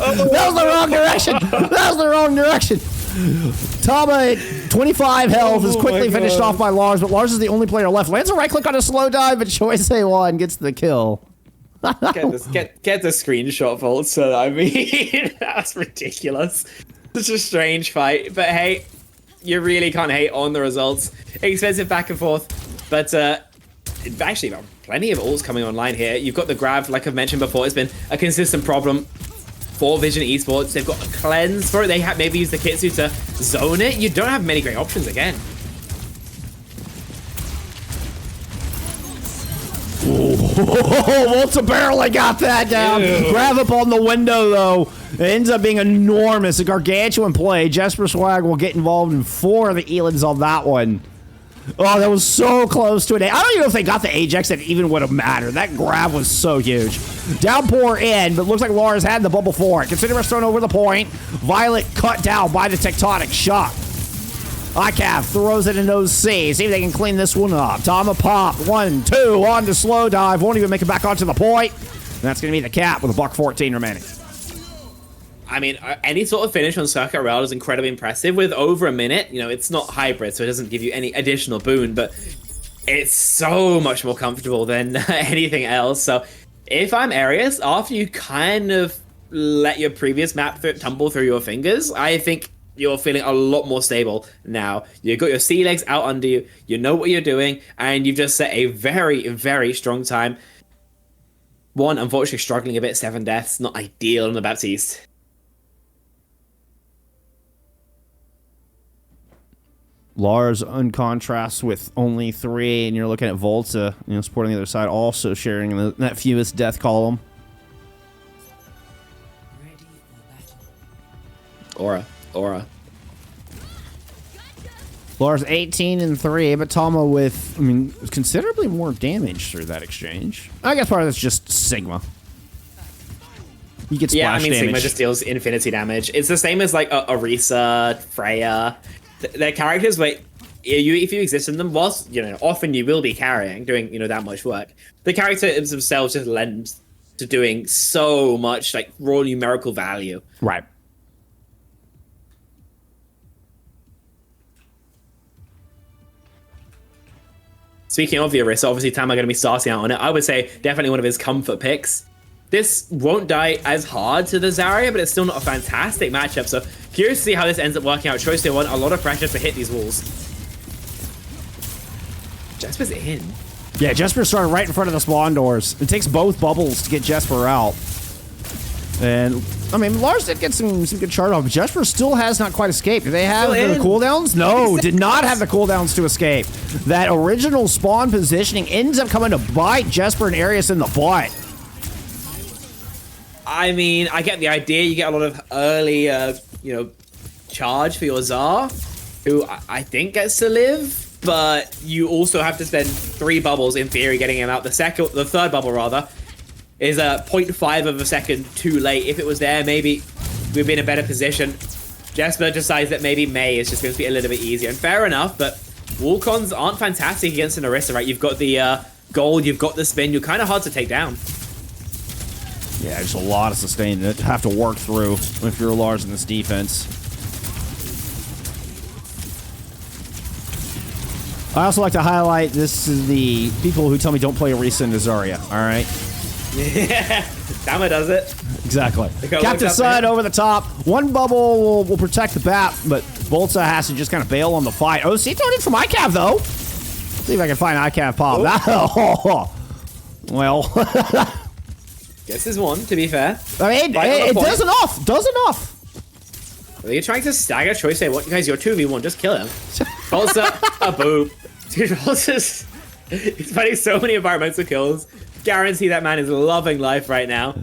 the wrong direction. That was the wrong direction. Tama at 25 health is quickly finished off by Lars, but Lars is the only player left. Lands a right click on a slow dive, but Choice A1 gets the kill. Get the screenshot, Volta. I mean, that's ridiculous. Such a strange fight, but hey, you really can't hate on the results. Expensive back and forth, but actually, plenty of ults coming online here. You've got the grab, like I've mentioned before, it's been a consistent problem for Vision Esports. They've got a cleanse for it. They have maybe used the Kitsu to zone it. You don't have many great options again. Ooh. Volta barely got that down. Ew. Grab up on the window, though. It ends up being enormous. A gargantuan play. Jesper Swag will get involved in 4 of the Elians on that one. Oh, that was so close to it. I don't even know if they got the Ajax that even would have mattered. That grab was so huge. Downpour in, but looks like Lars had the bubble for it. Consider thrown over the point. Violet cut down by the tectonic shock. ICAV throws it in OC. See if they can clean this one up. Tama pop. 1, 2 on to slow dive. Won't even make it back onto the point. And that's going to be the cap with a $1.14 remaining. I mean, any sort of finish on Circuit Rail is incredibly impressive. With over a minute, you know, it's not hybrid, so it doesn't give you any additional boon, but it's so much more comfortable than anything else. So if I'm Ereus, after you kind of let your previous map tumble through your fingers, I think you're feeling a lot more stable now. You've got your sea legs out under you, you know what you're doing, and you've just set a very, very strong time. One, unfortunately, struggling a bit, 7 deaths, not ideal on the Baptiste. Lars on contrast with only 3, and you're looking at Volta, supporting the other side, also sharing that fewest death column. Aura. Lars 18 and 3, but Tama with, considerably more damage through that exchange. I guess part of that's just Sigma. You get splash damage. Sigma just deals infinity damage. It's the same as like Orisa, Freya. They're characters where if you exist in them, whilst often you will be carrying, doing that much work. The characters themselves just lend to doing so much like raw numerical value. Right. Speaking of the Orisa, obviously Tama going to be starting out on it. I would say definitely one of his comfort picks. This won't die as hard to the Zarya, but it's still not a fantastic matchup. So curious to see how this ends up working out. Choice 1, a lot of pressure to hit these walls. Jesper's in. Yeah, Jesper's starting right in front of the spawn doors. It takes both bubbles to get Jesper out. And, Lars did get some good chart off, but Jesper still has not quite escaped. Do they have the cooldowns? No, did not have the cooldowns to escape. That original spawn positioning ends up coming to bite Jesper and Ereus in the butt. I get the idea. You get a lot of early, charge for your Tsar, who I think gets to live, but you also have to spend 3 bubbles in theory getting him out. The third bubble rather, is a 0.5 of a second too late. If it was there, maybe we'd be in a better position. Jesper decides that maybe May is just going to be a little bit easier, and fair enough. But Wukons aren't fantastic against an Orisa, right? You've got the gold, you've got the spin. You're kind of hard to take down. Yeah, just a lot of sustain that have to work through if you're Lars in this defense. I also like to highlight, this is the people who tell me don't play Orisa into Zarya, alright? Yeah, Tama does it. Exactly. Captain Side over the top. 1 bubble will protect the BAP, but Volta has to just kind of bail on the fight. OC thrown in from ICAV, though. See if I can find ICAV pop. Well... Guess there's one, to be fair. It does enough. Does enough. Are you trying to stagger Choice? Say, what, guys, you're 2v1. Just kill him. Volta, a boop. Dude, Volta's... He's fighting so many environmental kills. Guarantee that man is loving life right now.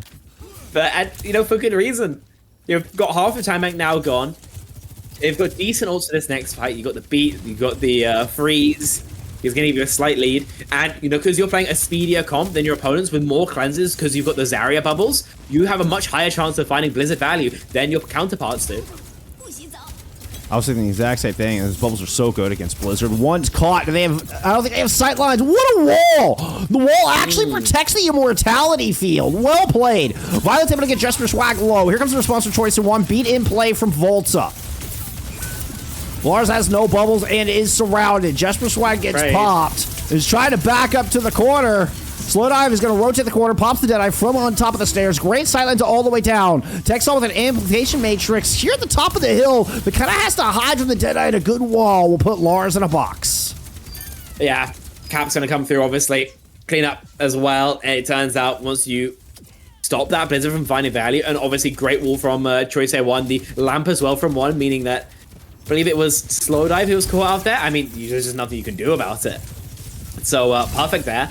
But, for good reason. You've got half the time bank now gone. You've got decent ults for this next fight. You've got the beat. You've got the freeze. He's going to give you a slight lead. And, because you're playing a speedier comp than your opponents with more cleanses because you've got the Zarya bubbles, you have a much higher chance of finding Blizzard value than your counterparts do. I was thinking the exact same thing. Those bubbles are so good against Blizzard. One's caught. I don't think they have sight lines. What a wall! The wall actually protects the immortality field. Well played. Violet's able to get Jesper Swag low. Here comes the response to Choice 1. Beat in play from Volta. Lars has no bubbles and is surrounded. Jesper Swag gets popped. Is trying to back up to the corner. Slow dive is going to rotate the corner, pops the Deadeye from on top of the stairs. Great sight to all the way down. Texel with an amplification matrix here at the top of the hill, but kind of has to hide from the Deadeye in a good wall. We'll put Lars in a box. Yeah, Cap's going to come through, obviously. Clean up as well. And it turns out once you stop that Blizzard from finding value, and obviously great wall from Choice 1, the lamp as well from 1, meaning that I believe it was Slow Dive who was caught out there. There's just nothing you can do about it. So perfect there.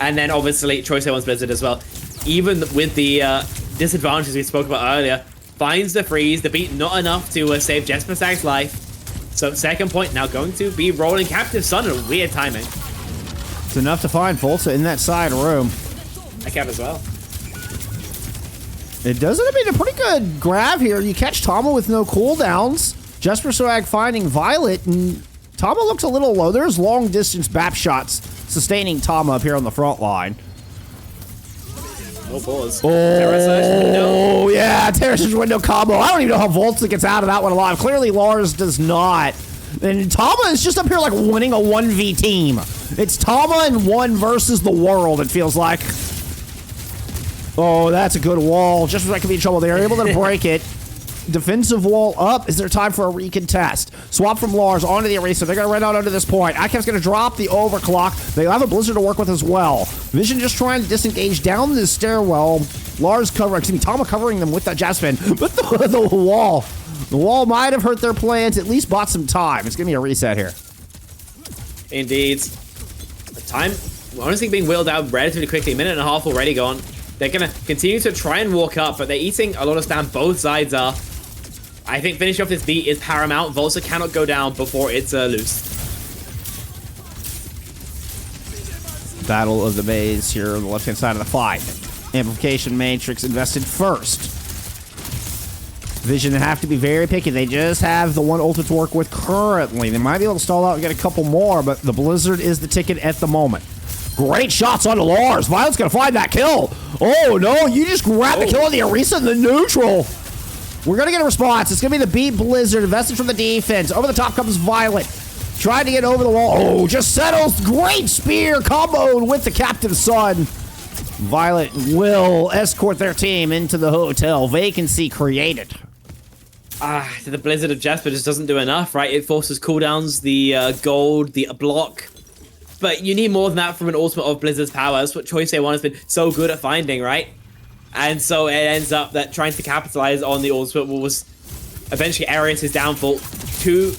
And then obviously Choice wants Blizzard as well. Even with the disadvantages we spoke about earlier, finds the freeze, the beat not enough to save Jespersag's life. So second point now going to be rolling Captive Sun in weird timing. It's enough to find Volta in that side room. I cap as well. It does end up being a pretty good grab here. You catch Tama with no cooldowns. Jespersag finding Violet, and Tama looks a little low. There's long distance BAP shots sustaining Tama up here on the front line. No pause. Oh, yeah, Terrace's window combo. I don't even know how Volta gets out of that one alive. Clearly, Lars does not. And Tama is just up here like winning a 1v team. It's Tama and 1 versus the world, it feels like. Oh, that's a good wall. Just as I could be in trouble. They are able to break it. Defensive wall up. Is there time for a recontest? Swap from Lars onto the Eraser. They're going to run out under this point. ICAP's going to drop the overclock. They have a Blizzard to work with as well. Vision just trying to disengage down this stairwell. Lars covering, excuse me, Tama covering them with that jab spin. But the wall. The wall might have hurt their plans. At least bought some time. It's going to be a reset here. Indeed. The time, honestly, being wheeled out relatively quickly. A minute and a half already gone. They're going to continue to try and walk up, but they're eating a lot of stamp. Both sides are. I think finishing off this beat is paramount. Volta cannot go down before it's loose. Battle of the Maze here on the left-hand side of the fight. Amplification Matrix invested first. Vision have to be very picky. They just have the one ultimate to work with currently. They might be able to stall out and get a couple more, but the Blizzard is the ticket at the moment. Great shots onto Lars. Violet's going to find that kill. Oh, no. You just grabbed the kill on the Orisa in the neutral. We're going to get a response. It's going to be the beat Blizzard. Invested from the defense. Over the top comes Violet. Trying to get over the wall. Oh, just settles. Great spear comboed with the Captive Sun. Violet will escort their team into the hotel. Vacancy created. The Blizzard of Jasper just doesn't do enough, right? It forces cooldowns, the gold, the block. But you need more than that from an ultimate of Blizzard's power. That's what Choice A1 has been so good at finding, right? And so it ends up that trying to capitalize on the ultimate was eventually Ereus' downfall.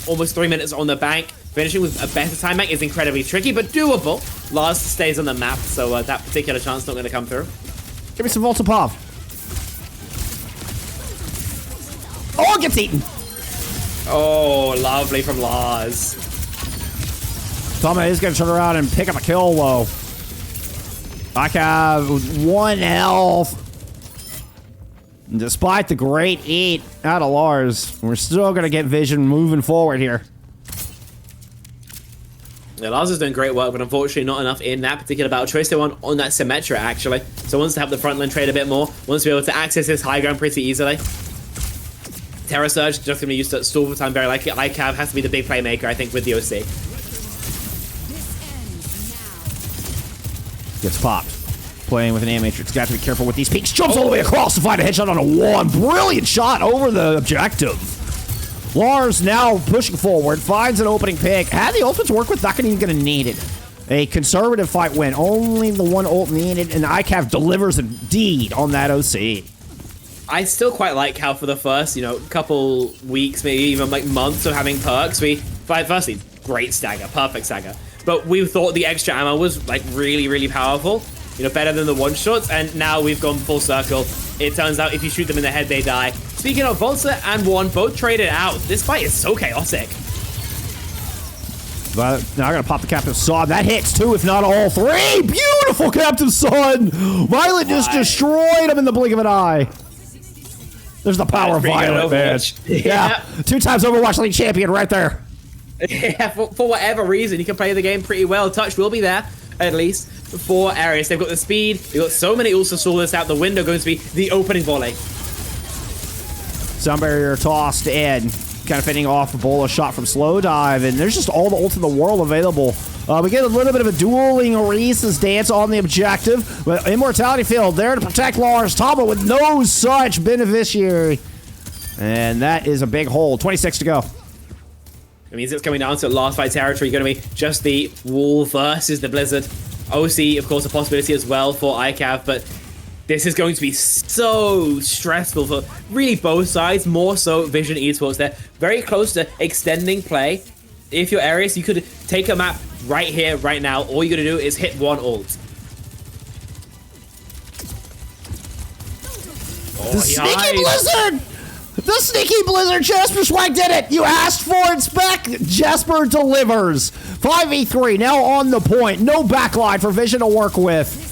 Almost 3 minutes on the bank. Finishing with a better time bank is incredibly tricky, but doable. Lars stays on the map, so that particular chance not going to come through. Give me some Volta Pov. Oh, it gets eaten. Oh, lovely from Lars. Tama is going to turn around and pick up a kill, though. ICAP with 1 health. Despite the great eat out of Lars, we're still going to get Vision moving forward here. Yeah, Lars is doing great work, but unfortunately not enough in that particular battle. Choice they want on that Symmetra, actually. So wants to help the front line trade a bit more. Wants to be able to access this high ground pretty easily. Terra Surge, just going to be used to stall for time very likely. ICAV has to be the big playmaker, I think, with the OC. Gets popped. Playing with an Matrix. Got to be careful with these peaks. Jumps all the way across to find a headshot on a 1. Brilliant shot over the objective. Lars now pushing forward. Finds an opening pick. Had the ultimate to work with. Not even going to need it. A conservative fight win. Only the 1 ult needed. And ICAV delivers indeed on that OC. I still quite like how for the first, couple weeks, maybe even like months of having perks, firstly, great stagger, perfect stagger. But we thought the extra ammo was like really, really powerful, better than the one-shots, and now we've gone full circle. It turns out if you shoot them in the head, they die. Speaking of, Volta and 1 both traded out. This fight is so chaotic. But now I'm going to pop the Captive Sun. That hits 2, if not all 3. Beautiful Captive Sun. Violet just destroyed him in the blink of an eye. There's the power of Violet, man. Yeah. 2 times Overwatch League champion right there. Yeah, for whatever reason, you can play the game pretty well. Touch will be there, at least, for Ereus. They've got the speed. They've got so many ults to saw this out the window. Going to be the opening volley. Sound barrier tossed in. Kind of fending off a bola shot from Slow Dive. And there's just all the ults in the world available. We get a little bit of a dueling Oasis dance on the objective. But Immortality Field there to protect Lars. Tama with no such beneficiary. And that is a big hole. 26 to go. It means it's coming down to last fight territory. Going to be just the wall versus the Blizzard. OC, of course, a possibility as well for ICAV, but this is going to be so stressful for really both sides, more so Vision Esports. They're very close to extending play. If you're Ereus, you could take a map right here, right now. All you got to do is hit 1 ult. The sneaky blizzard! The sneaky blizzard! Jasper Swag did it! You asked for it, Spec! Jasper delivers! 5v3, now on the point. No backline for Vision to work with.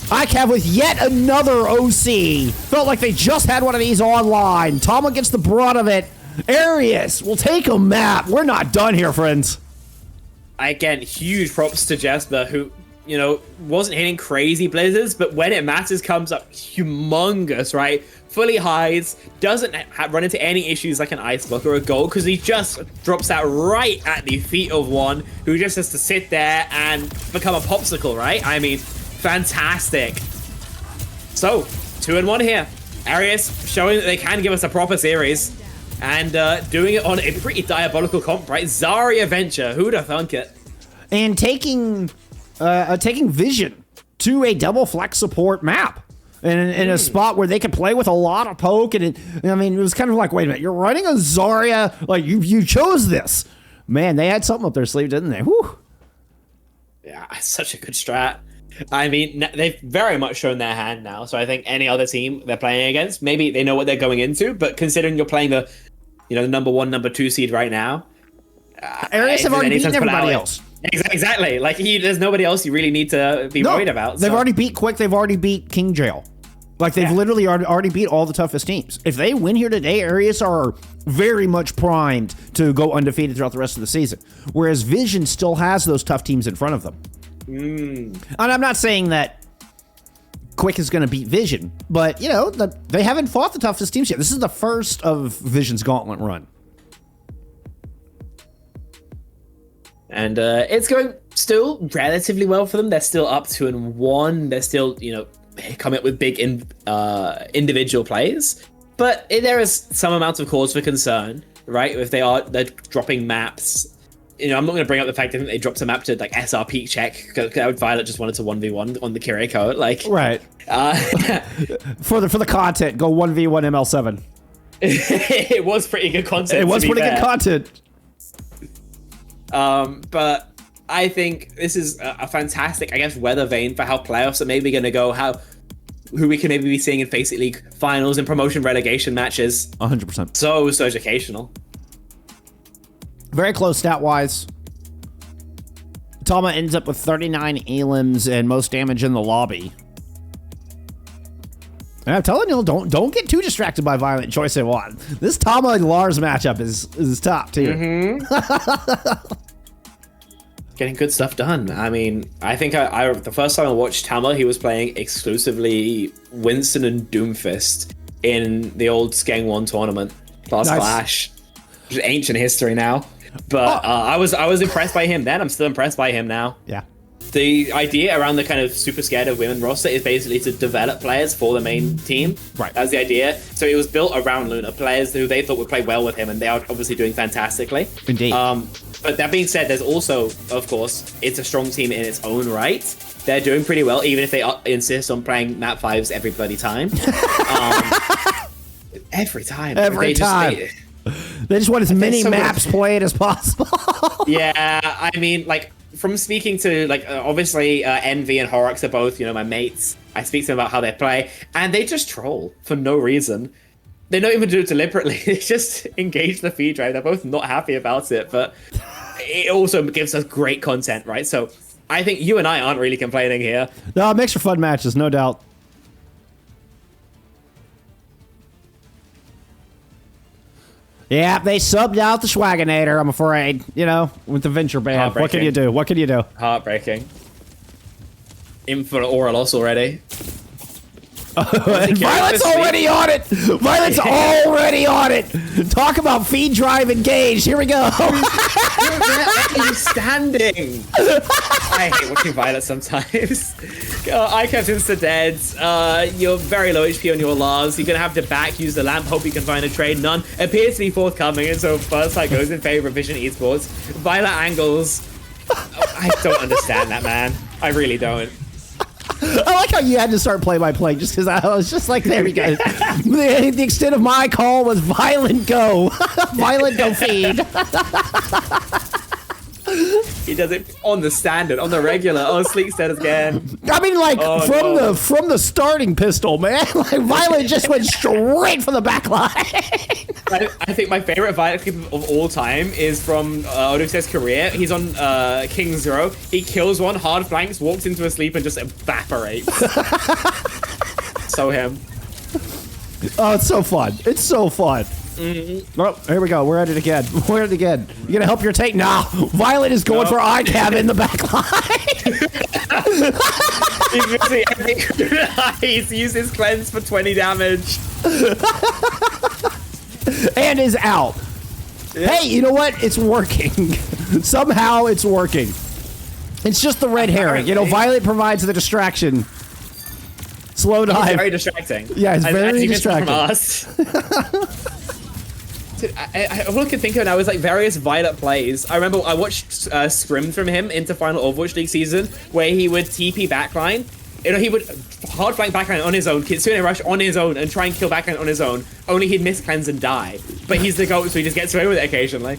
ICAV with yet another OC. Felt like they just had one of these online. Tama gets the brunt of it. Ereus will take a map. We're not done here, friends. Again, huge props to Jasper, who, you know, wasn't hitting crazy blizzards, but when it matters, comes up humongous, right? Fully hides, doesn't run into any issues like an ice block or a gold, because he just drops that right at the feet of one who just has to sit there and become a popsicle, right? I mean, fantastic. So, 2-1 here. Ereus showing that they can give us a proper series. And doing it on a pretty diabolical comp, right? Zarya Venture, who'd have thunk it? And taking Vision to a double flex support map. In a spot where they could play with a lot of poke. And I mean, it was kind of like, wait a minute, you're running a Zarya. Like, you chose this. Man, they had something up their sleeve, didn't they? Whew. Yeah, such a good strat. I mean, they've very much shown their hand now. So I think any other team they're playing against, maybe they know what they're going into. But considering you're playing the, you know, the number 1, number 2 seed right now, Ereus have already beaten everybody else. Exactly. Like, there's nobody else you really need to be worried about. They've already beat Quick. They've already beat King Jail. Like, they've literally already beat all the toughest teams. If they win here today, Ereus are very much primed to go undefeated throughout the rest of the season. Whereas Vision still has those tough teams in front of them. And I'm not saying that Quick is going to beat Vision, but, you know, they haven't fought the toughest teams yet. This is the first of Vision's gauntlet run. And it's going still relatively well for them. They're still up 2-1. They're still, you know, coming up with big individual plays. But there is some amount of cause for concern, right? If they're dropping maps. You know, I'm not going to bring up the fact that they dropped a map to, like, SR peak check. Violet just wanted to 1v1 on the Kiriko. Like, right. For the content, go 1v1 ML7. It was pretty good content. It was pretty good content. But I think this is a fantastic, I guess, weather vane for how playoffs are maybe going to go, who we can maybe be seeing in FACEIT League finals and promotion relegation matches. 100%. So educational. Very close stat-wise. Tama ends up with 39 elims and most damage in the lobby. And I'm telling you, don't get too distracted by Violent Choice in one. This Tama and Lars matchup is top tier. Getting good stuff done. I mean, I think I the first time I watched Tama, he was playing exclusively Winston and Doomfist in the old Skeng 1 tournament. Plus Clash. Which is ancient history now. But I was impressed by him then. I'm still impressed by him now. Yeah. The idea around the kind of super scared of women roster is basically to develop players for the main team. Right. That's the idea. So it was built around Luna, players who they thought would play well with him, and they are obviously doing fantastically. Indeed. But that being said, there's also, of course, it's a strong team in its own right. They're doing pretty well, even if they insist on playing map 5s every bloody time. Every time. They just want as many maps played as possible. Yeah, I mean, like, from speaking to, like, obviously Envy and Horrocks are both, you know, my mates. I speak to them about how they play, and they just troll for no reason. They don't even do it deliberately. They just engage the feed drive. They're both not happy about it, but it also gives us great content, right? So I think you and I aren't really complaining here. No, it makes for fun matches, no doubt. Yeah, they subbed out the Schwaginator, I'm afraid. You know, with the Venture ban. What can you do? What can you do? Heartbreaking. In for an aura loss already. Violet's already on it! Violet's already on it! Talk about feed drive engaged. Here we go. Where are you standing? I hate watching Violet sometimes. ICAP's insta-dead. You're very low HP on your Lars. You're going to have to back, use the lamp, hope you can find a trade. None appears to be forthcoming, and so first light goes in favor of Vision Esports. Violet angles. I don't understand that, man. I really don't. I like how you had to start play-by-play just because I was just like, there we go. The extent of my call was Violent Go. Violent Go feed. He He does it on the standard, on the regular. Oh, Sleek said it again. I mean, like, from the starting pistol, man. Like, Violet just went straight for the back line. I think my favorite Violet clip of all time is from Odysseus' career. He's on King Zero. He kills one, hard flanks, walks into a sleep, and just evaporates. So him. Oh, it's so fun. It's so fun. Oh, here we go. We're at it again. We're at it again. You gonna help your take? Nah. Violet is going for ICAV in the back line. He's using every He's used his cleanse for 20 damage. And is out. Yeah. Hey, you know what? It's working. Somehow it's working. It's just the red herring. You know, Violet provides the distraction. Slow dive. It's very distracting. Yeah, it's very distracting. From us. Dude, all I could think of now is like various Violet plays. I remember I watched scrim from him into final Overwatch League season where he would TP backline. You know, he would hard flank backline on his own, Kitsune rush on his own, and try and kill backline on his own. Only he'd miss cleanse and die. But he's the GOAT, so he just gets away with it occasionally.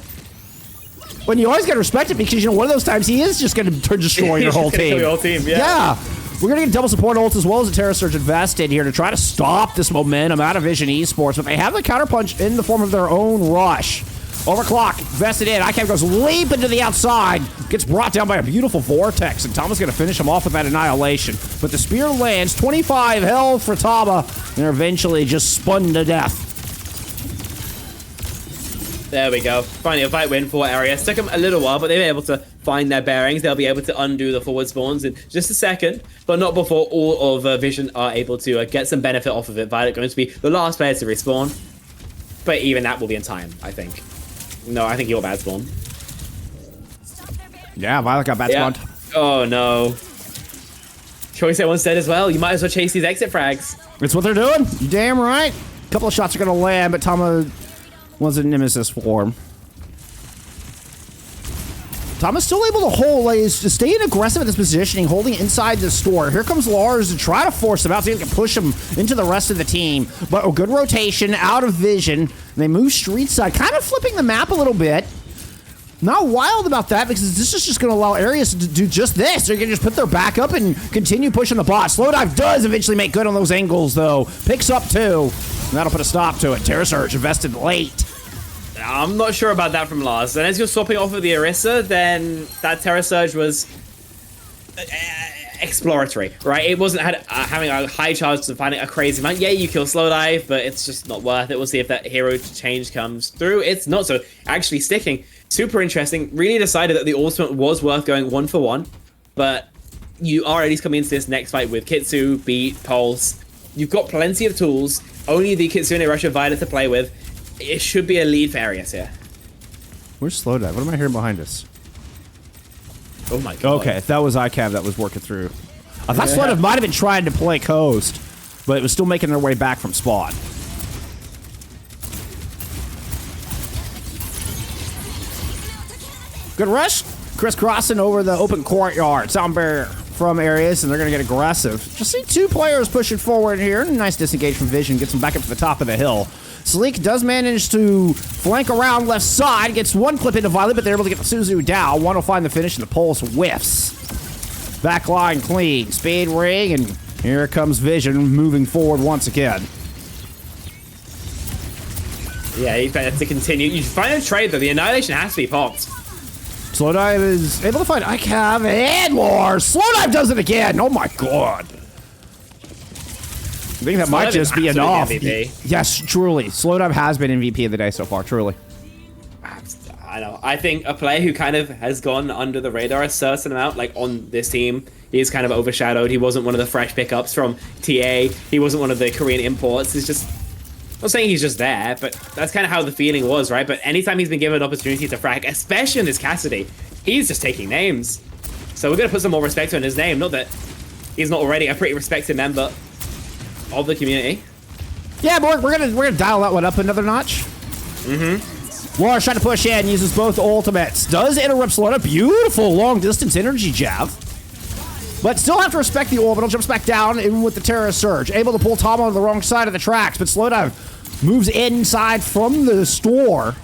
When you always gotta respect it because, you know, one of those times he is just gonna destroy your whole team. Your whole team, yeah. We're going to get double support ults as well as a Terra Surge invested here to try to stop this momentum out of Vision Esports, but they have the counterpunch in the form of their own rush. Overclock, vested in. ICAV goes leaping to the outside, gets brought down by a beautiful Vortex, and Tama's going to finish him off with that Annihilation. But the spear lands, 25 health for Tama, and they're eventually just spun to death. There we go. Finally, a fight win for Ereus. Took them a little while, but they were able to find their bearings. They'll be able to undo the forward spawns in just a second, but not before all of Vision are able to get some benefit off of it. Violet going to be the last player to respawn, but even that will be in time, I think. No, I think you're bad spawn. Yeah, Violet got bad spawned. Oh, no. Choice at one said as well, you might as well chase these exit frags. It's what they're doing. You damn right. A couple of shots are going to land, but Tama was in Nemesis form. Tama's still able to hold, like, staying aggressive at this positioning, holding inside the store. Here comes Lars to try to force him out so he can push him into the rest of the team. But a good rotation out of Vision. And they move street side, kind of flipping the map a little bit. Not wild about that because this is just going to allow Ereus to do just this. They're going to just put their back up and continue pushing the bot. Slowdive does eventually make good on those angles, though. Picks up two. And that'll put a stop to it. Terra Surge invested late. I'm not sure about that from Lars. And as you're swapping off of the Orisa, then that Terra Surge was exploratory, right? It wasn't having a high charge to finding a crazy amount. Yeah, you kill Slowdive, but it's just not worth it. We'll see if that hero change comes through. It's not, so actually sticking. Super interesting. Really decided that the ultimate was worth going 1-for-1, but you are at least coming into this next fight with Kitsu, Beat, Pulse. You've got plenty of tools. Only the Kitsune Rush of Violet to play with. It should be a lead for Ereus here. Where's Slowdive? What am I hearing behind us? Oh my god. Okay, that was ICAV that was working through. I thought Slowdive might have been trying to play coast, but it was still making their way back from spawn. Good rush. Crisscrossing over the open courtyard. Sound barrier from Ereus, and they're going to get aggressive. Just see two players pushing forward here. Nice disengage from Vision. Gets them back up to the top of the hill. Sleek does manage to flank around left side. Gets one clip into Violet, but they're able to get the Suzu down. One will find the finish, and the Pulse whiffs. Backline clean. Speed ring, and here comes Vision moving forward once again. Yeah, he's better to continue. You find a trade, though. The Annihilation has to be popped. Slowdive is able to find ICAV and more. Slowdive does it again. Oh my god. I think that might just be enough. Yes, truly. Slowdive has been MVP of the day so far, truly. I know. I think a player who kind of has gone under the radar a certain amount, like on this team, he's kind of overshadowed. He wasn't one of the fresh pickups from TA. He wasn't one of the Korean imports. He's just... I'm not saying he's just there, but that's kind of how the feeling was, right? But anytime he's been given an opportunity to frag, especially in this Cassidy, he's just taking names. So we're going to put some more respect on his name. Not that he's not already a pretty respected member of the community. Yeah, but we're gonna dial that one up another notch. Lars trying to push in, uses both ultimates. Does interrupt Slowdive. Beautiful long distance energy jab. But still have to respect the orbital. Jumps back down in with the Terra Surge. Able to pull Tama on the wrong side of the tracks, but Slowdive moves inside from the store.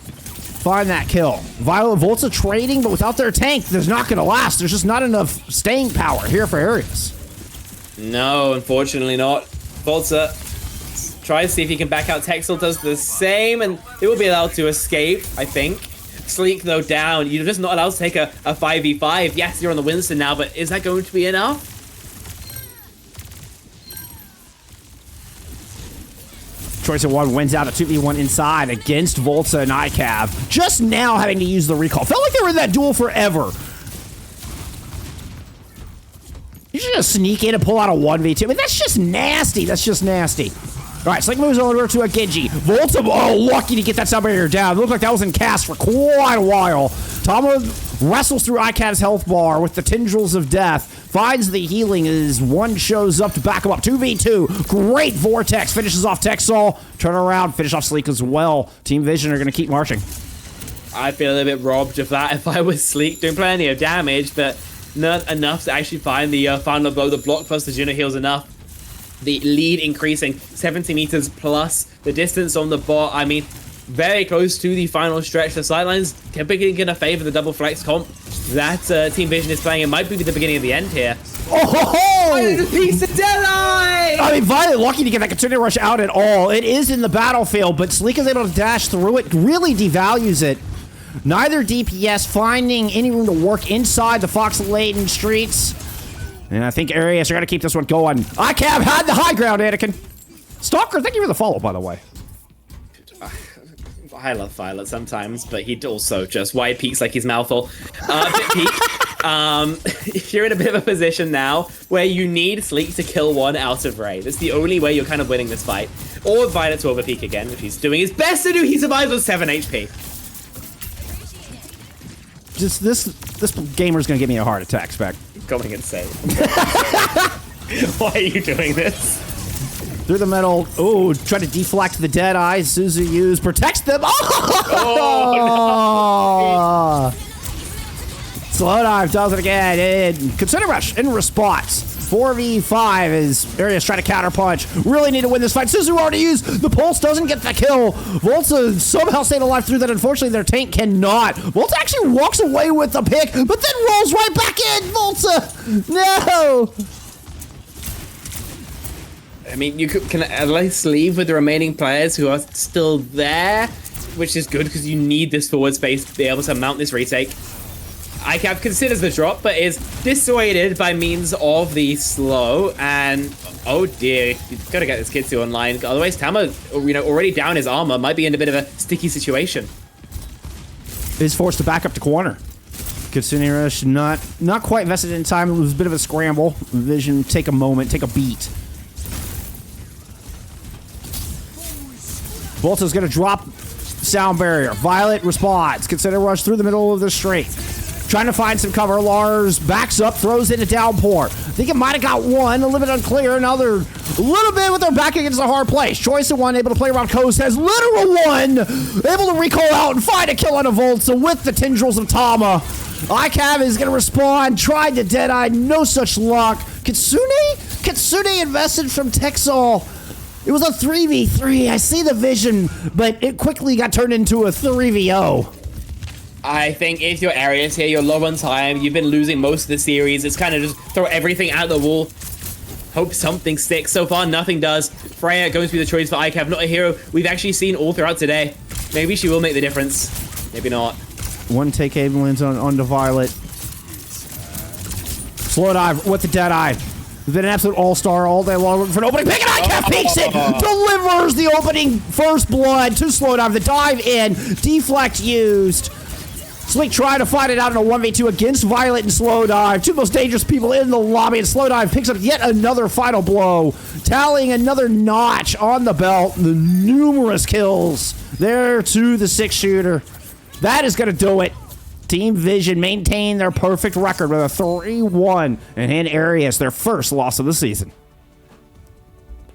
find that kill. Violet Volta trading, but without their tank, there's not going to last. There's just not enough staying power here for Ereus. No, unfortunately not. Volta tries to see if he can back out. Texel does the same, and they will be allowed to escape, I think. Sleek, though, down. You're just not allowed to take a 5v5. Yes, you're on the Winston now, but is that going to be enough? Choice of one wins out a 2v1 inside against Volta and ICAV. Just now having to use the recall. Felt like they were in that duel forever. You should just sneak in and pull out a 1v2. I mean, that's just nasty. That's just nasty. All right, Slick moves over to a Genji. Volta, oh, lucky to get that sound barrier down. It looked like that was in cast for quite a while. Tama wrestles through ICAV's health bar with the tendrils of death. Finds the healing as one shows up to back him up. 2v2. Great Vortex. Finishes off Texol. Turn around. Finish off Sleek as well. Team Vision are going to keep marching. I feel a little bit robbed of that if I was Sleek. Doing plenty of damage, but not enough to actually find the final blow. The block plus the Juno heals enough. The lead increasing 70 meters plus. The distance on the bot, I mean, very close to the final stretch. The sidelines typically going to favor the double flex comp that Team Vision is playing. It might be the beginning of the end here. Oh ho ho! Piece of Deadeye! I mean, Violet lucky to get that continuing rush out at all. It is in the battlefield, but Sleek is able to dash through it. Really devalues it. Neither DPS finding any room to work inside the Fox-laden streets. And I think Ereus are going to keep this one going. ICAV had the high ground, Anakin. Stalker, thank you for the follow, by the way. I love Violet sometimes, but he also just wide peaks like his mouth full. You're in a bit of a position now where you need Sleek to kill one out of Ray. That's the only way you're kind of winning this fight. Or Violet to overpeak again, which he's doing his best to do. He survives with 7 HP. Just this gamer's going to give me a heart attack, Spec. Going insane. Why are you doing this? Through the middle. Oh, try to deflect the dead eyes. Suzu protects them. Oh, no. Slow dive does it again. And consider rush in response. 4v5 as Ereus trying to counterpunch. Really need to win this fight. Suzu already used. The pulse doesn't get the kill. Volta somehow stayed alive through that. Unfortunately, their tank cannot. Volta actually walks away with the pick, but then rolls right back in. Volta, no. I mean, you can at least leave with the remaining players who are still there, which is good because you need this forward space to be able to mount this retake. ICAV considers the drop, but is dissuaded by means of the slow. And oh dear, you've got to get this kid to online. Otherwise, Tama, already down his armor, might be in a bit of a sticky situation. Is forced to back up to corner. Kitsune Rush not quite invested in time. It was a bit of a scramble. Vision, take a moment, take a beat. Volta's gonna drop sound barrier. Violet responds. Consider rush through the middle of the street. Trying to find some cover. Lars backs up, throws in a downpour. I think it might have got one, a little bit unclear. Another, a little bit with their back against a hard place. Choice of one, able to play around Coast, has literal one. Able to recall out and find a kill on a Volta with the tendrils of Tama. ICAV is going to respond. Tried to Deadeye, no such luck. Kitsune invested from Texol. It was a 3v3. I see the vision, but it quickly got turned into a 3v0. I think if you're Ereus here, you're low on time. You've been losing most of the series. It's kind of just throw everything out the wall. Hope something sticks. So far, nothing does. Freya going to be the choice for ICAV. Not a hero we've actually seen all throughout today. Maybe she will make the difference. Maybe not. One take ambulance on the Violet. Slow dive with the Deadeye. He's been an absolute all-star all day long for an opening pick, and ICAV peeks it! Delivers the opening first blood to slow dive. The dive in. Deflect used. Sleek trying to fight it out in a 1v2 against Violet and Slow Dive. Two most dangerous people in the lobby, and Slow Dive picks up yet another final blow, tallying another notch on the belt. The numerous kills there to the 6-shooter. That is going to do it. Team Vision maintain their perfect record with a 3-1 and hand Ereus their first loss of the season.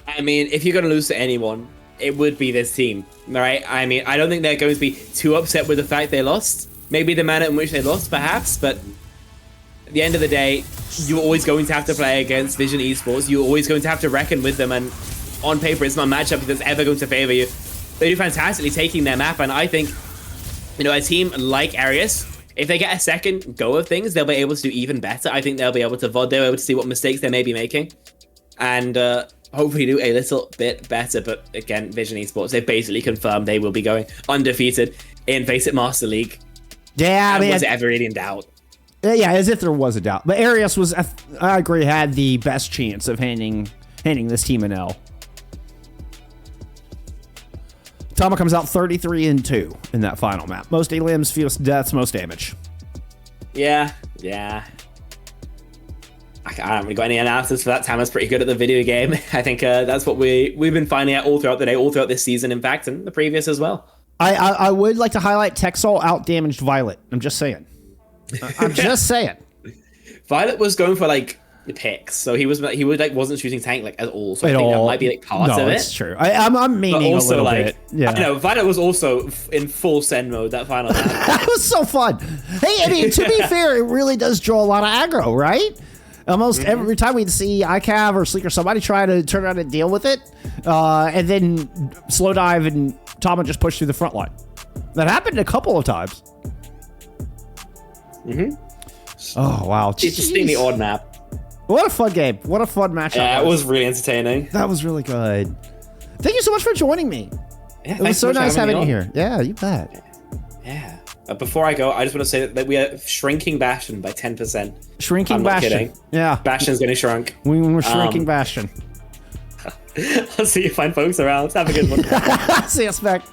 I mean, if you're going to lose to anyone, it would be this team, right? I mean, I don't think they're going to be too upset with the fact they lost. Maybe the manner in which they lost, perhaps, but at the end of the day, you're always going to have to play against Vision Esports. You're always going to have to reckon with them, and on paper, it's not a matchup that's ever going to favor you. They do fantastically taking their map, and I think you know, a team like Ereus, if they get a second go of things, they'll be able to do even better. I think they'll be able to VOD, they'll be able to see what mistakes they may be making, and hopefully do a little bit better. But again, Vision Esports, they've basically confirmed they will be going undefeated in FACEIT Master League. Yeah, I mean, was it ever really in doubt? Yeah, as if there was a doubt. But Ereus was, I agree, had the best chance of handing this team an L. Tama comes out 33-2 in that final map. Most aliens, fewest deaths, most damage. Yeah. I haven't really got any analysis for that. Tama's pretty good at the video game. I think that's what we've been finding out all throughout the day, all throughout this season, in fact, and the previous as well. I would like to highlight Texel out-damaged Violet. I'm just saying. I'm just saying. Violet was going for like the picks, so he wasn't shooting tank like at all. So I think that might be like part of it. It's true. I'm meaning also, a little like, bit. Yeah. I know Violet was also in full send mode that final time. That was so fun. Hey, I mean, to be fair, it really does draw a lot of aggro, right? Almost every time we'd see iCav or Sleek or somebody try to turn around and deal with it, and then slow dive and Tama just push through the front line. That happened a couple of times. Oh, wow. It's just being the odd map. What a fun game. What a fun matchup. Yeah, it was really entertaining. That was really good. Thank you so much for joining me. Yeah, it was so nice having you on here. Yeah, you bet. Yeah. Before I go, I just want to say that we are shrinking Bastion by 10%. Shrinking I'm not Bastion. kidding. Yeah. Bastion's getting shrunk. We're shrinking Bastion. I'll see you fine folks around. Have a good one. See you, Spec.